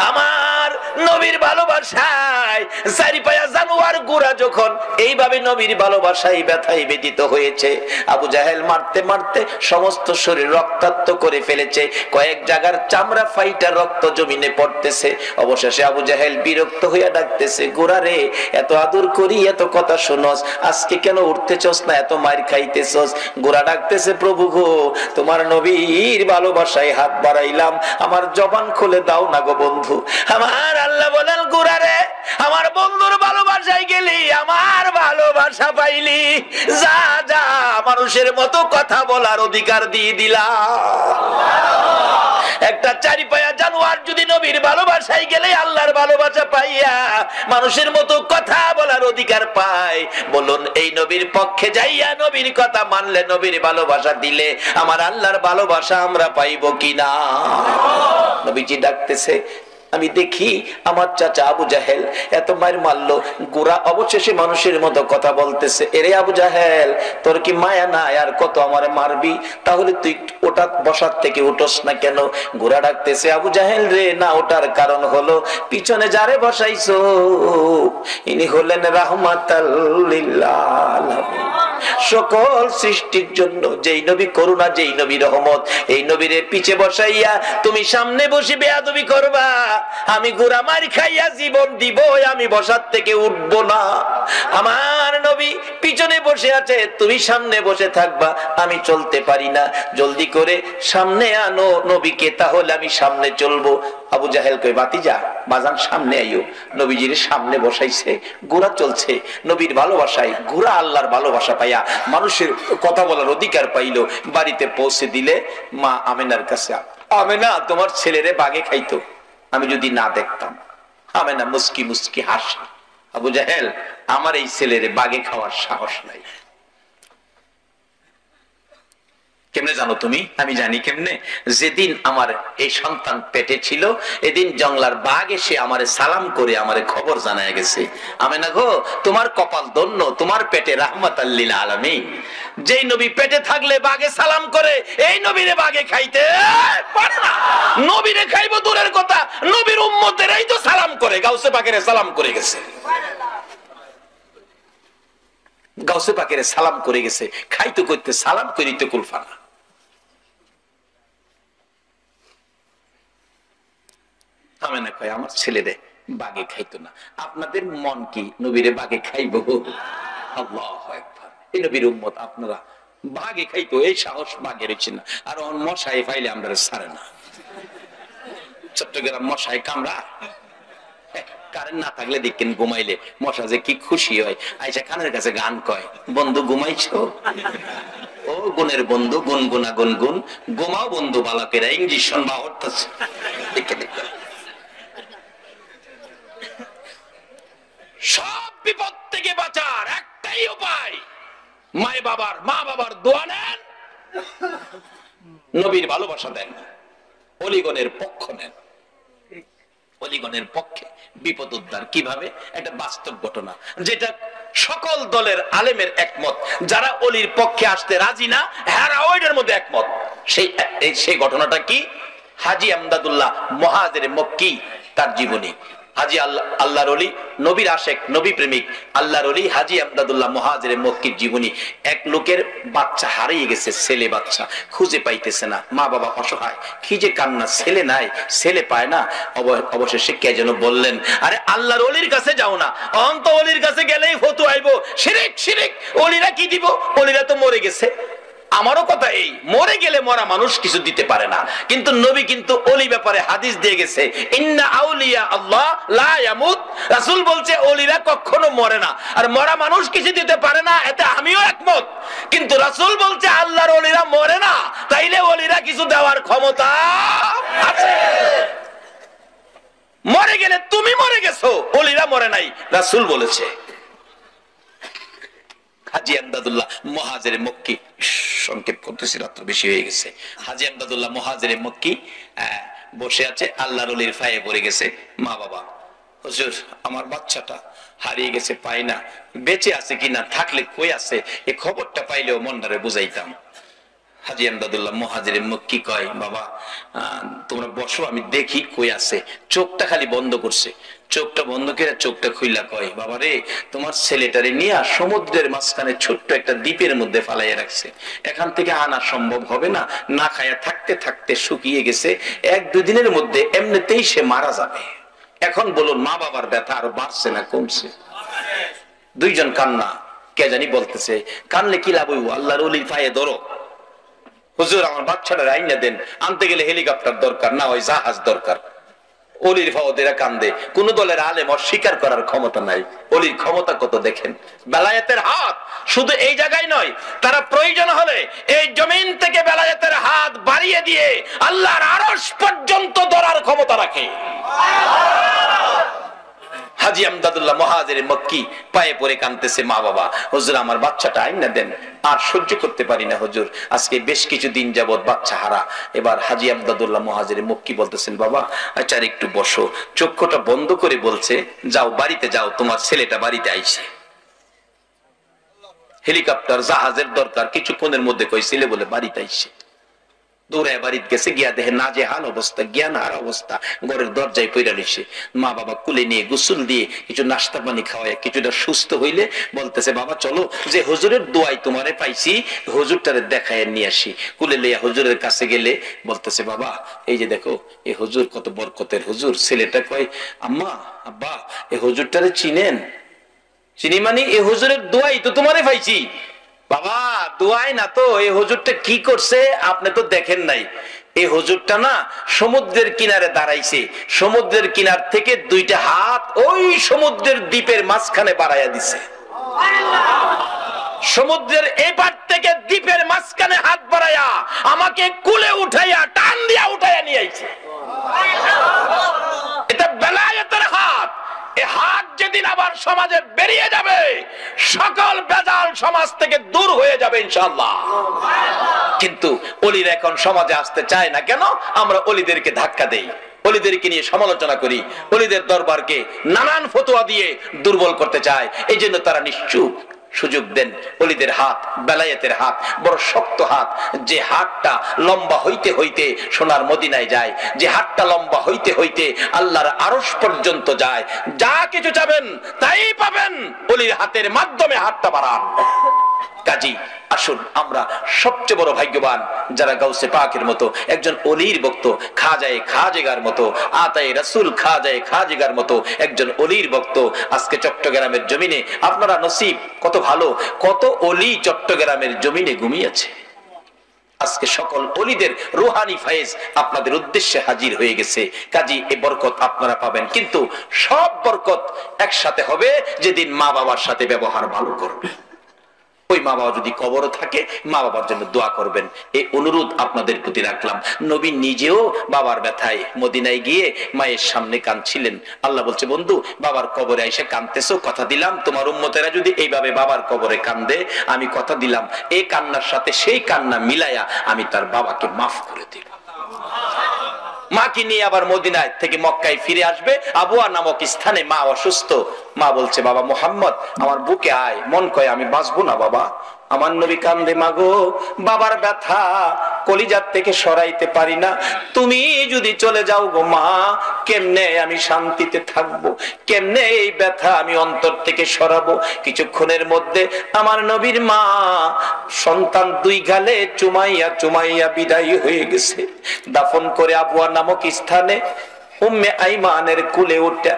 আমার নবীর ভালোবাসায় চারি পায়া জানোয়ার গুড়া যখন এইভাবে নবীর ভালোবাসায় ব্যথায় বেদিত হয়েছে, আবু জাহেল মারতে মারতে সমস্ত শরীর রক্তাক্ত করে ফেলেছে, কয়েক জায়গার চামড়া ফাইটা রক্ত জমিনে পড়তেছে। অবশেষে আবু জাহেল বিরক্ত হইয়া ডাকতেছে, গোড়া রে, এত আদর করি, এত কথা শোনস, আজকে কেন উঠতেছস না, এত মার খাইতেছস? গোড়া ডাকতেছে, প্রভু গো, তোমার নবীর ভালোবাসায় হাত বাড়াইলাম, আমার জবান খুলে দাও না গো বন্ধু। আমার আল্লাহ বলেন, গোড়া রে, আমার বন্ধুর ভালোবাসায় গেলি, আমার ভালোবাসা পাইলি, যা যা, মানুষের মতো কথা বলার অধিকার দিয়ে দিলাম। একটা চারি পায়া জানোয়ার যদি নবীর ভালোবাসায় গেলে আল্লাহর ভালোবাসা পাইয়া মানুষের মতো কথা বলার অধিকার পায়, বলুন এই নবীর পক্ষে যাইয়া নবীর কথা মানলে, নবীর ভালোবাসা দিলে আমার আল্লাহর ভালোবাসা আমরা পাইব কিনা? নবীজি ডাকতেছে, আমি দেখি আমার চাচা আবু জাহেল এত মায়ের মারলো, গোরা অবশেষে মানুষের মতো কথা বলতেছে, এরে আবু জাহেল তোর কি মায়া নাই, আর কত আমারে মারবি, তাহলে তুই ওটা বসার থেকে উঠোস না কেন? গোরা ডাকতেছে, আবু জাহেল রে, না ওটার কারণ হলো পিছনে যারে বসাইছো ইনি হলেন রাহমাতাল লিল আলামিন, সকল সৃষ্টির জন্য যেই নবী করুণা, যেই নবী রহমত, এই নবীরে পিছে বসাইয়া তুমি সামনে বসে বেয়াদবি করবা, আমি গোরা মার খাইয়া জীবন দিব, আমি বসার থেকে উঠবো না। আমার নবী পিছনে বসে আছে, তুমি সামনে বসে থাকবা, আমি চলতে পারি না, জলদি করে সামনে আনো নবীকে, তাহলে আমি সামনে চলবো। আবু জাহেল কই, বাতিজা বাজান সামনে আইও। নবীজির সামনে বসাইছে, গোরা চলছে নবীর ভালোবাসায়, গোরা আল্লাহর ভালোবাসা পাইয়া মানুষের কথা বলার অধিকার পাইলো। বাড়িতে পৌঁছে দিলে মা আমেনার কাছে, আমেনা তোমার ছেলেরে বাগে খাইতো, আমি যদি না দেখতাম। আমেনা মুস্কি মুস্কি হাসি, আবু জাহেল আমার এই ছেলেরে বাগে খাওয়ার সাহস নাই। কেমনে জানো তুমি? আমি জানি কেমনে। যেদিন আমার এই সন্তান পেটে ছিল, এদিন জংলার বাঘ এসে আমারে সালাম করে আমারে খবর জানায় গেছে, আমেনা গো তোমার কপাল ধন্য, তোমার পেটে রাহমাতাল লিল আলামিন। যেই নবী পেটে থাকলে বাঘে সালাম করে, এই নবীরে বাঘে খাইতে পারে না। নবীরে খাইবো দূরের কথা, নবীর উম্মতেরাই তো সালাম করে, গাউসে পাকের সালাম করে গেছে, গাউসে পাকের সালাম করে গেছে, খাইতে করতে সালাম করিতে কুলফানা। আমেনা কয় আমার ছেলেরে বাগে খাইতো না। আপনাদের মন কি নবীরে বাগে খাইব? আল্লাহু আকবার। এই নবীর উম্মত আপনারা বাগে খাইতো, এই সাহস বাগে রয়েছে না। আর মশাই ফাইলে আমরা ছাড়ে না। চট্টগ্রাম মশাই কামড়া, কারেন্ট না থাকলে দেখেন ঘুমাইলে মশা যে কি খুশি হয়, আইসা কানের কাছে গান কয়, বন্ধু ঘুমাইছো? ও গুণের বন্ধু, গুনগুনা গুনগুন, ঘুমাও বন্ধু বালকেরা, ইঞ্জেকশন বা হরতাছে। সব বিপদ থেকে বাঁচার একটাই উপায়, মা বাবার দোয়া নেন, নবীর ভালোবাসা দেন, অলিগণের পক্ষ নেন। অলিগণের পক্ষে বিপদ উদ্ধার কিভাবে? একটা বাস্তব ঘটনা, যেটা সকল দলের আলেমের একমত, যারা অলির পক্ষে আসতে রাজি না হ্যাঁ ওইটার মধ্যে একমত। সেই ঘটনাটা কি? হাজী আমদাদুল্লাহ মুহাজির মক্কি, তার জীবনী। হাজী আল্লাহর ওলি, নবীর আশেক, নবী প্রেমিক আল্লাহর ওলি হাজী আমদাদুল্লাহ মুহাজির মক্কির জীবনী। এক লোকের বাচ্চা হারিয়ে গেছে, ছেলে বাচ্চা খুঁজে পাইতেছে না, মা বাবা অসহায়, কি যে কান্না, ছেলে নাই, ছেলে পায় না। অবশেষে কে যেন বললেন, আরে আল্লাহর ওলির কাছে যাও না, অন্ত ওলির কাছে গেলেই ফতু আইবো, শিরিক শিরিক, ওলিরা কি দিব, ওলিরা তো মরে গেছে। আমারও কথা এই, মরে গেলে মরা মানুষ কিছু দিতে পারে না, কিন্তু নবী কিন্তু ওলি ব্যাপারে হাদিস দিয়ে গেছে, ইন্না আউলিয়া আল্লাহ লা ইয়ামুত। রাসূল বলছে ওলিরা কখনো মরে না, আর মরা মানুষ কিছু দিতে পারে না, এতে আমিও একমত। কিন্তু রাসূল বলছে আল্লাহর ওলিরা মরে না, তাইলে ওলিরা কিছু দেওয়ার ক্ষমতা আছে। মরে গেলে তুমি মরে গেছো, ওলিরা মরে নাই, রাসূল বলেছে। হাজী আমদাদুল্লাহ মুহাজির মক্কি, সংক্ষেপ করতেছি রাত্র বেশি হয়ে গেছে। হাজী আমদাদুল্লাহ মুহাজির মক্কি বসে আছে, আল্লাহর ওলির পায়ে পড়ে গেছে, মা বাবা হুজুর আমার বাচ্চাটা হারিয়ে গেছে, পাই না, বেঁচে আছে কিনা, থাকলে কই আছে, এই খবরটা পাইলেও মনটারে বুঝাইতাম। হাজী আমদাদুল্লাহ মুহাজির মক্কি কয়, বাবা তোমরা বসো, আমি দেখি কই আছে। চোখটা খালি বন্ধ করছে, চোখটা বন্ধ করে চোখটা খুইলা কয়, বাবা রে তোমার ছেলেটারে নিয়ে সমুদ্রের মাঝখানে ছোট্ট একটা দ্বীপের মধ্যে ফালাইয়া রাখছে, এখান থেকে আনা সম্ভব হবে না, না খায়া থাকতে থাকতে শুকিয়ে গেছে, 1-2 দিনের মধ্যে এমনিতেই সে মারা যাবে। এখন বলুন মা বাবার ব্যথা আরো বাড়ছে না কমছে? দুইজন কান্না, কে জানি বলতেছে, কানলে কি লাভ হইব, আল্লাহর ওলির পায়ে ধরো, হুজুর আমার বাচ্চাটা রাইনা দেন, আনতে গেলে হেলিকপ্টার দরকার, না ওই জাহাজ দরকার। অলির ফাওদেরা কান্দে, কোন দলের আলেম অস্বীকার করার ক্ষমতা নাই। অলির ক্ষমতা কত দেখেন, বেলায়েতের হাত শুধু এই জায়গায় নয়, তারা প্রয়োজন হলে এই জমিন থেকে বেলায়েতের হাত বাড়িয়ে দিয়ে আল্লাহর আরশ পর্যন্ত ধরার ক্ষমতা রাখে। হাজী আমদাদুল্লাহ মুহাজিরে মক্কি পায়ে পড়ে কাঁদতেছে, মা বাবা হুজুর আমার বাচ্চাটা আইনা দেন, আর সহ্য করতে পারি না হুজুর, আজকে বেশ কিছু দিন যাবত বাচ্চা হারা। এবার হাজী আমদাদুল্লাহ মুহাজিরে মক্কি বলতেছেন, বাবা আচ্ছা একটু বসো। চক্ষুটা বন্ধ করে বলছে, যাও বাড়িতে যাও, তোমার ছেলেটা বাড়িতে আইছে। হেলিকপ্টার জাহাজের দরকার, কিছুক্ষণের মধ্যে কই ছেলে বলে বাড়িতে আইছে। দৌড়ায় বাড়িতে গেছে, গিয়া দেখে নাজেহাল অবস্থা, জ্ঞানহার অবস্থা, ঘরের দরজায় পইরা রইছে। মা বাবা কুলে নিয়ে গোসল দিয়ে কিছু নাস্তা পানি খাওয়ায় কিছুটা সুস্থ হইলে বলতেছে, বাবা চলো যে হুজুরের দোয়াই তোমারে পাইছি, হুজুরটারে দেখায় নিয়ে আসি। কুলে লইয়া হুজুরের কাছে গেলে বলতেছে, বাবা এই যে দেখো এই হুজুর কত বরকতের হুজুর। ছেলেটা কয়, আম্মা আব্বা এই হুজুরটারে চিনেন? চিনি মানে এই হুজুরের দোয়াই তো তোমারে পাইছি। বাবা দোয়াই না তো, এই হুজুরটা কি করছে আপনি তো দেখেন নাই। এই হুজুরটা না সমুদ্রের কিনারে দাঁড়াইছে, সমুদ্রের কিনার থেকে দুইটা হাত ওই সমুদ্রের দ্বীপের মাঝখানে বাড়াইয়া দিছে। সমুদ্রের এপার থেকে দ্বীপের মাঝখানে হাত বাড়াইয়া আমাকে কুলে উঠাইয়া টান দিয়া উঠাইয়া নিয়ে আইছে। এটা বেলায়েতের হাত। এই হাত যেদিন আবার সমাজে বেরিয়ে যাবে, সকল বেজাল সমাজ থেকে দূর হয়ে যাবে ইনশাআল্লাহ। কিন্তু ওলিরা এখন সমাজে আসতে চায় না কেন? আমরা ওলিদেরকে ধাক্কা দেই, ওলিদেরকে নিয়ে সমালোচনা করি, ওলিদের দরবারকে নানান ফতোয়া দিয়ে দুর্বল করতে চায়। এই জন্য তারা নিশ্চুপ সুযোগ দেন। ওলিদের হাত বেলায়েতের হাত বড় শক্ত হাত, যে হাতটা লম্বা হইতে হইতে সোনার মদিনায় যায়, যে হাতটা লম্বা হইতে হইতে আল্লাহর আরশ পর্যন্ত যায়। যা কিছু চাবেন তাই পাবেন, ওলির হাতের মাধ্যমে হাতটা বাড়ান। কাজী আসুন আমরা সবচেয়ে বড় ভাগ্যবান যারা গাউসে পাকের মতো একজন অলির ভক্ত, খাজায়ে খাজেগার মতো, আতায়ে রাসূল খাজায়ে খাজেগার মতো একজন অলির ভক্ত। আজকে চট্টগ্রামের জমিনে আপনারা নসিব কত ভালো, কত অলি চট্টগ্রামের জমিনে ঘুমিয়েছে। আজকে সকল অলিদের রুহানি ফায়েজ আপনাদের উদ্দেশ্যে হাজির হয়ে গেছে। কাজী এই বরকত আপনারা পাবেন, কিন্তু সব বরকত একসাথে হবে যেদিন মা বাবার সাথে ব্যবহার ভালো করবে। ওই মা বাবা যদি কবর থাকে, মা বাবার জন্য দোয়া করবেন, এই অনুরোধ আপনাদের প্রতি রাখলাম। নবী নিজেও বাবার ব্যথায় মদিনায় গিয়ে মায়ের সামনে কাঁদছিলেন। আল্লাহ বলছে, বন্ধু বাবার কবরে এসে কাঁদতেছো, কথা দিলাম তোমার উম্মতেরা যদি এইভাবে বাবার কবরে কান্দে, আমি কথা দিলাম এই কান্নার সাথে সেই কান্না মিলায়া আমি তার বাবাকে মাফ করে দেব। মাকে নিয়ে আবার মদিনায় থেকে মক্কায় ফিরে আসবে, আবুয়া নামক স্থানে মা অসুস্থ। মা বলছে, বাবা মুহাম্মদ আমার বুকে আয়। মন কয় আমি বাঁচবো না বাবা। আমার নবী কান্দে, মাগো বাবার ব্যথা কলিজার থেকে সরাইতে পারি না, তুমি যদি চলে যাও গো মা, কেমনে আমি শান্তিতে থাকবো, কেমনে এই ব্যথা আমি অন্তর থেকে সরাবো। কিছুক্ষণের মধ্যে আমার নবীর মা সন্তান দুই গালে চুমাইয়া চুমাইয়া বিদায় হয়ে গেছে। দাফন করে আবুয়া নামক স্থানে উম্মে আইমানের কুলে উঠে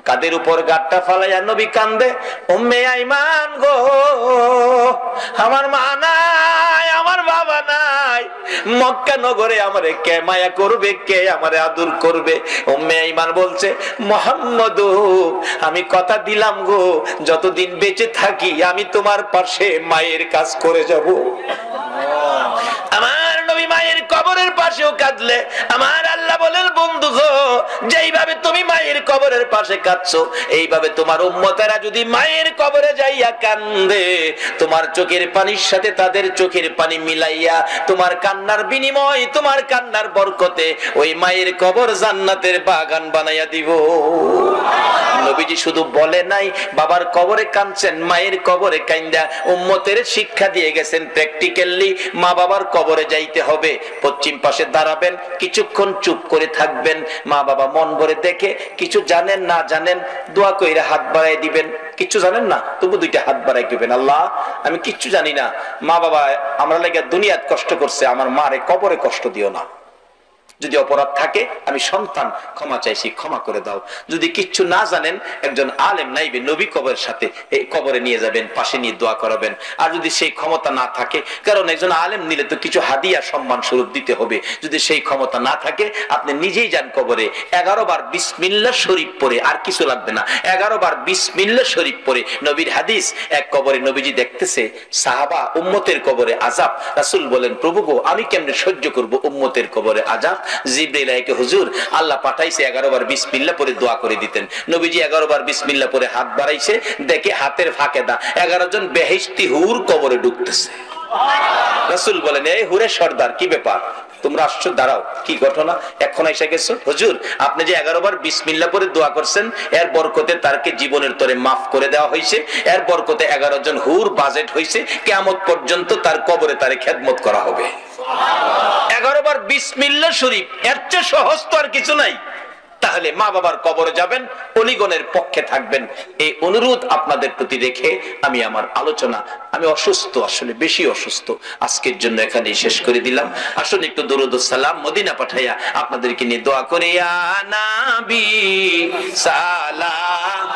কাদের উপর গাট্টা ফালাইয়া নবী কান্দে, উম্মে আইমান গো আমার মা নাই, আমার বাবা নাই, মক্কা নগরে আমারে কে মায়া করবে, কে আমারে আদর করবে। উম্মে আইমান বলছে, মুহাম্মদ আমি কথা দিলাম গো, যতদিন বেঁচে থাকি আমি তোমার পাশে মায়ের কাজ করে যাব। আমার নবী মায়ের কবরের পাশেও কাঁদলে আমার আল্লাহ বলেন, বন্ধু গো যেইভাবে তুমি মায়ের কবরের পাশে কাঁদছো, এইভাবে তোমার উম্মতেরা যদি মায়ের কবরে যাইয়া কান্দে, তোমার চোখের পানির সাথে তাদের চোখের পানি মিলাইয়া তোমার কান্নার বিনিময়, তোমার কান্নার বরকতে ওই মায়ের কবর জান্নাতের বাগান বানাইয়া দিব। নবীজি শুধু বলে নাই বাবার কবরে কাঁদছেন, মায়ের কবরে কান্দা উম্মতের শিক্ষা দিয়ে গেছেন প্র্যাকটিক্যালি। মা বাবার কবরে যাইতে হবে, পশ্চিম পাশে দাঁড়াবেন, কিছুক্ষণ চুপ করে থাকবেন, মা বাবা মন ভরে দেখে, কিছু জানেন না জানেন দোয়া কইরা হাত বাড়াই দিবেন, কিচ্ছু জানেন না তবু দুইটা হাত বাড়াই দিবেন, আল্লাহ আমি কিচ্ছু জানি না, মা বাবা আমরা লাগে দুনিয়াত কষ্ট করছে, আমার মারে কবরে কষ্ট দিও না। যদি অপরাধ থাকে আমি সন্তান ক্ষমা চাইছি, ক্ষমা করে দাও। যদি কিচ্ছু না জানেন একজন আলেম নাইবে নবী কবরের সাথে এই কবরে নিয়ে যাবেন, পাশে নিয়ে দোয়া করাবেন। আর যদি সেই ক্ষমতা না থাকে, কারণ একজন আলেম নিলে তো কিছু হাদিয়া সম্মান স্বরূপ দিতে হবে, যদি সেই ক্ষমতা না থাকে আপনি নিজেই যান কবরে, 11 বার বিসমিল্লাহ শরীফ পড়ে, আর কিছু লাগবে না, 11 বার বিসমিল্লাহ শরীফ পড়ে। নবীর হাদিস, এক কবরে নবীজি দেখতেছে সাহাবা উম্মতের কবরে আযাব, রাসূল বলেন, প্রভু গো আমি কেমনে সহ্য করব উম্মতের কবরে আযাব। জিবরাইল আইকে হুজুর আল্লাহ পাঠাইছে 11 বার বিসমিল্লাহ পরে দোয়া করে দিতেন। নবীজি 11 বার বিসমিল্লাহ পরে হাত বাড়াইছে, দেখে হাতের ফাঁকে 11 জন বেহেশতি হুর কবরে ঢুকতেছে। রাসূল বলেন, এই হুরে সর্দার, কি ব্যাপার, তোমরা আসছো, দাঁড়াও, কি ঘটনা, এখন এসে গেছো? হুজুর আপনি যে 11 বার বিসমিল্লাহ পরে দোয়া করছেন, এর বরকতে তারকে জীবনের তরে মাফ করে দেওয়া হয়েছে, এর বরকতে 11 জন হুর বাজেট হয়েছে, কিয়ামত পর্যন্ত তার কবরে তারে খেদমত করা হবে। 11 বার বিসমিল্লাহ শরীফ, এর চেয়ে সহজ তো আর কিছু নাই। তাহলে মা বাবার কবরে যাবেন, অলিগণের পক্ষে থাকবেন, এই অনুরোধ আপনাদের প্রতি রেখে আমি আমার আলোচনা, আমি অসুস্থ, আসলে বেশি অসুস্থ, আজকের জন্য এখানেই শেষ করে দিলাম। আসুন একটু দরুদ ও সালাম মদিনা পাঠাইয়া আপনাদেরকে নিয়ে দোয়া করি। ইয়া নবী সালাম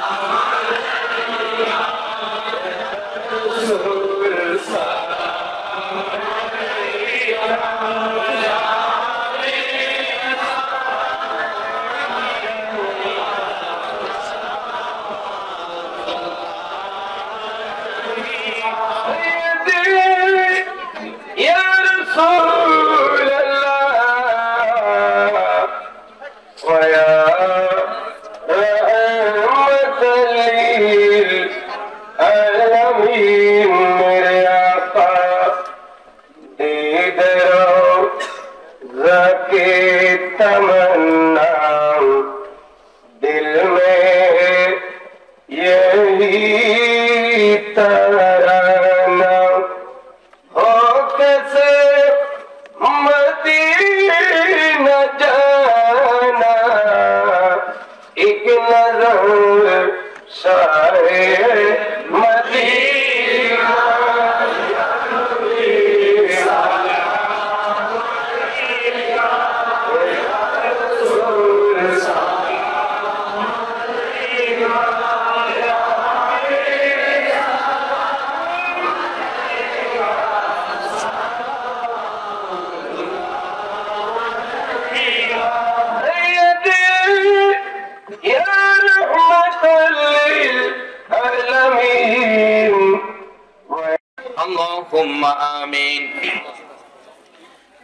اللهم آمين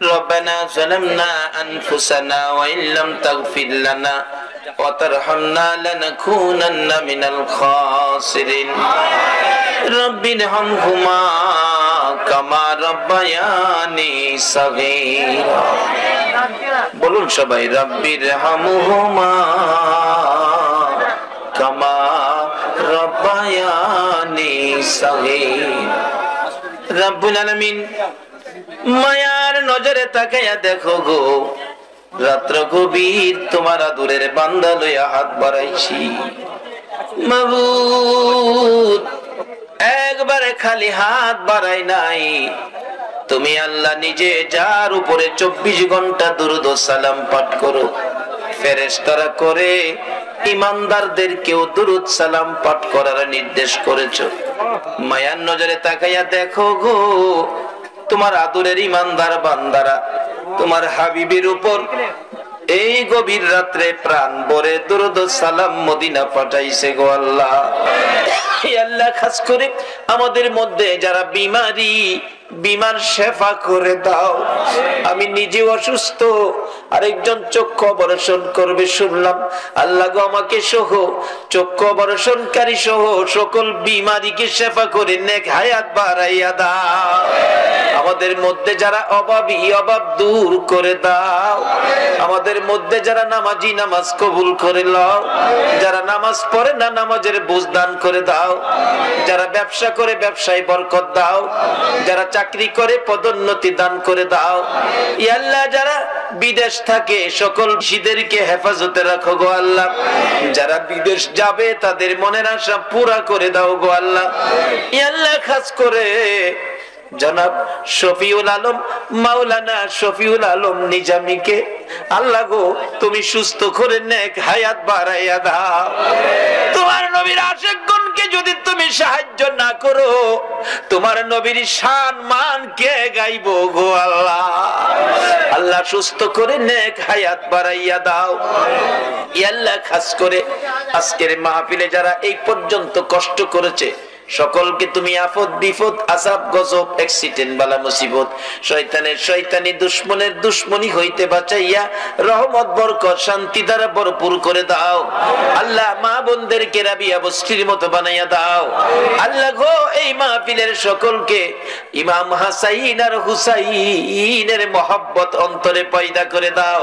ربنا ظلمنا أنفسنا وإن لم تغفر لنا وترحمنا لنكونن من الخاسرين رب ارحمهما كما ربياني صغيرا বলুন সবাই, রব্বির হামহুমা কামা রব্বায়ানি সগীরা। রব্বুল আলামিন মায়ার নজরে তাকায়া দেখো গো, রাত্র গভীর তোমার আদরের বান্দা লইয়া হাত বাড়াইছি মাবুদ, একবারে খালি হাত বাড়াই নাই, তুমি আল্লাহ নিজে যার উপরে 24 ঘন্টা দুরূদ ও সালাম পাঠ করো, ফেরেশতারা করে ইমানদারদেরকেও দুরূদ সালাম পাঠ করার নির্দেশ করেছো। মায়ার নজরে তাকাইয়া দেখো গো, তোমার আদরের ইমানদার বান্দারা তোমার হাবিবের উপর এই গভীর রাত্রে প্রাণ ভরে দুরূদ ও সালাম মদিনা পাঠাইছে গো আল্লাহ। আল্লাহ খাস করে আমাদের মধ্যে যারা বিমার শেফা করে দাও। আমি নিজে অসুস্থ, আরেকজন চক্ষু অপারেশন করবে শুনলাম, আল্লাহ গো আমাকে সহ চক্ষু অপারেশনকারী সহ সকল বিমারীকে শেফা করে নেক হায়াত বাড়াইয়া দাও। আমাদের মধ্যে যারা অভাবী, অভাব দূর করে দাও। আমাদের মধ্যে যারা নামাজি, নামাজ কবুল করে লও। যারা নামাজ পড়ে না, নামাজের বুঝ দান করে দাও। যারা ব্যবসা করে ব্যবসায় বরকত দাও। যারা চাকরি করে পদোন্নতি দান করে দাও। ইয়া আল্লাহ, যারা বিদেশ থাকে সকল বিদেশীদেরকে হেফাজতে রাখো গো আল্লাহ। যারা বিদেশ যাবে তাদের মনের আশা পুরা করে দাও গো আল্লাহ। ইয়া আল্লাহ, খাস করে জনাব শফিউল আলম, মাওলানা শফিউল আলম নিজামীকে আল্লাহ গো তুমি সুস্থ করে নেক হায়াত বাড়াইয়া দাও। তোমার নবীর আশিকগণকে যদি তুমি সাহায্য না করো, তোমার নবীর শান মান কে গাইবো গো আল্লাহ। আল্লাহ সুস্থ করে নেক হায়াত বাড়াইয়া দাও। ইয়া আল্লাহ, খাস করে আজকের মাহফিলে যারা এই পর্যন্ত কষ্ট করেছে সকলকে তুমি আফত বিপদ আযাব গজব অ্যাক্সিডেন্ট বালা মুসিবত শয়তানের শয়তানি দুশমনের দুশমনি হইতে বাঁচাইয়া রহমত বরকত শান্তি দ্বারা ভরপুর করে দাও আল্লাহ। মা বোনদেরকে রাবিয়া বস্তির মতো বানাইয়া দাও আল্লাহ গো। এই মাহফিলের সকলকে ইমাম হাসাইন আর হুসাইনের মহব্বত অন্তরে পয়দা করে দাও।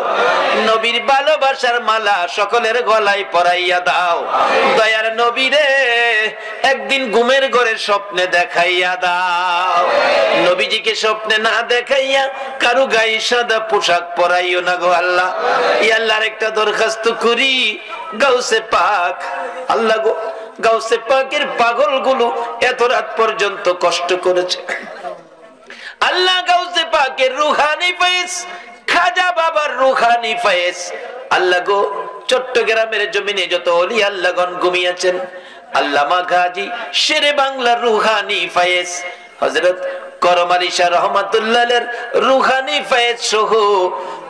নবীর ভালোবাসার মালা সকলের গলায় পরাইয়া দাও। দয়ার নবীরে একদিন ঘুমের ঘরে স্বপ্নে দেখাইয়া দাও। নবীজিকে স্বপ্নে না দেখাইয়া কারো গায়ে সাদা পোশাক পরাইও না গো আল্লাহ। ই আল্লাহর একটা দরখাস্ত করি, গাউসে পাক আল্লাহ গো, গাউসে পাকের পাগলগুলো এত রাত পর্যন্ত কষ্ট করেছে আল্লাহ। গাউসে পাকের রুহানি ফয়েজ, খাজা বাবার রুহানি ফয়েজ আল্লাহ গো। চট্টগ্রামের জমিনে যত ওলি আল্লাহগণ ঘুমিয়েছেন, আল্লামা গাজী শেরে বাংলার রুহানি ফয়েজ, হযরত করম আলী শাহ রহমাতুল্লাহের রুহানি ফয়েজ সহ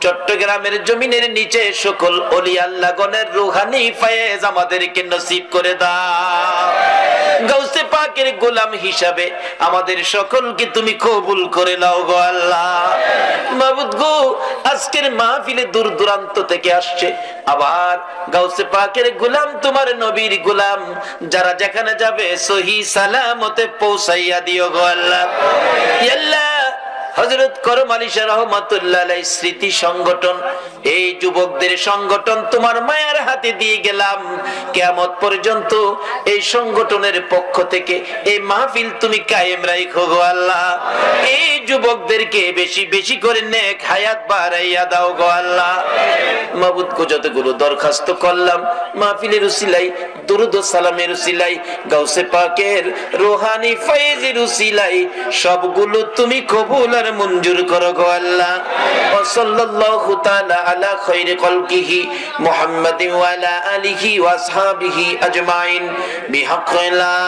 চট্টগ্রামের জমিনের নিচে সকল ওলি আল্লাহগণের রুহানি ফয়েজ আমাদেরকে নসিব করে দাও। গাউসে পাকের গোলাম হিসাবে আমাদের সকলকে তুমি কবুল করে নাও গো আল্লাহ। মাবুদ গো, আজকের মাহফিলে দূর দূরান্ত থেকে আসছে আবার গাউসে পাকের গোলাম, তোমার নবীর গোলাম, যারা যেখানে যাবে সহি সালামতে পৌঁছাইয়া দিও গো আল্লাহ। আল্লাহ হযরত করম আলী শাহ রহমাতুল্লাহ আলাইহির স্মৃতি সংগঠন, এই যুবকদের সংগঠন তোমার মায়ের হাতে দিয়ে গেলাম। কিয়ামত পর্যন্ত এই সংগঠনের পক্ষ থেকে এই মাহফিল তুমি কায়েম রাখো গো আল্লাহ। এই যুবকদেরকে বেশি বেশি করে নেক হায়াত বাড়াইয়া দাও গো আল্লাহ। মাবুদ গো, যতগুলো দরখাস্ত করলাম মাহফিলের উসিলাই, দুরুদ ও সালামের উসিলাই, গাউসে পাকের রুহানি ফয়েজের উসিলাই সবগুলো তুমি কবুল আর মঞ্জুর করো গো আল্লাহ। ওয়া সাল্লাল্লাহু তাআলা আলা খায়রি খালকিহি মুহাম্মাদিন ওয়া আলা আলিহি ওয়া আসহাবিহি আজমাইন বিহাক্কি লা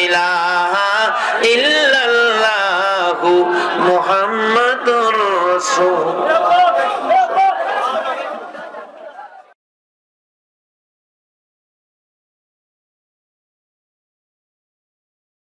ইলাহা ইল্লাল্লাহু মুহাম্মাদুর রাসূলুল্লাহ।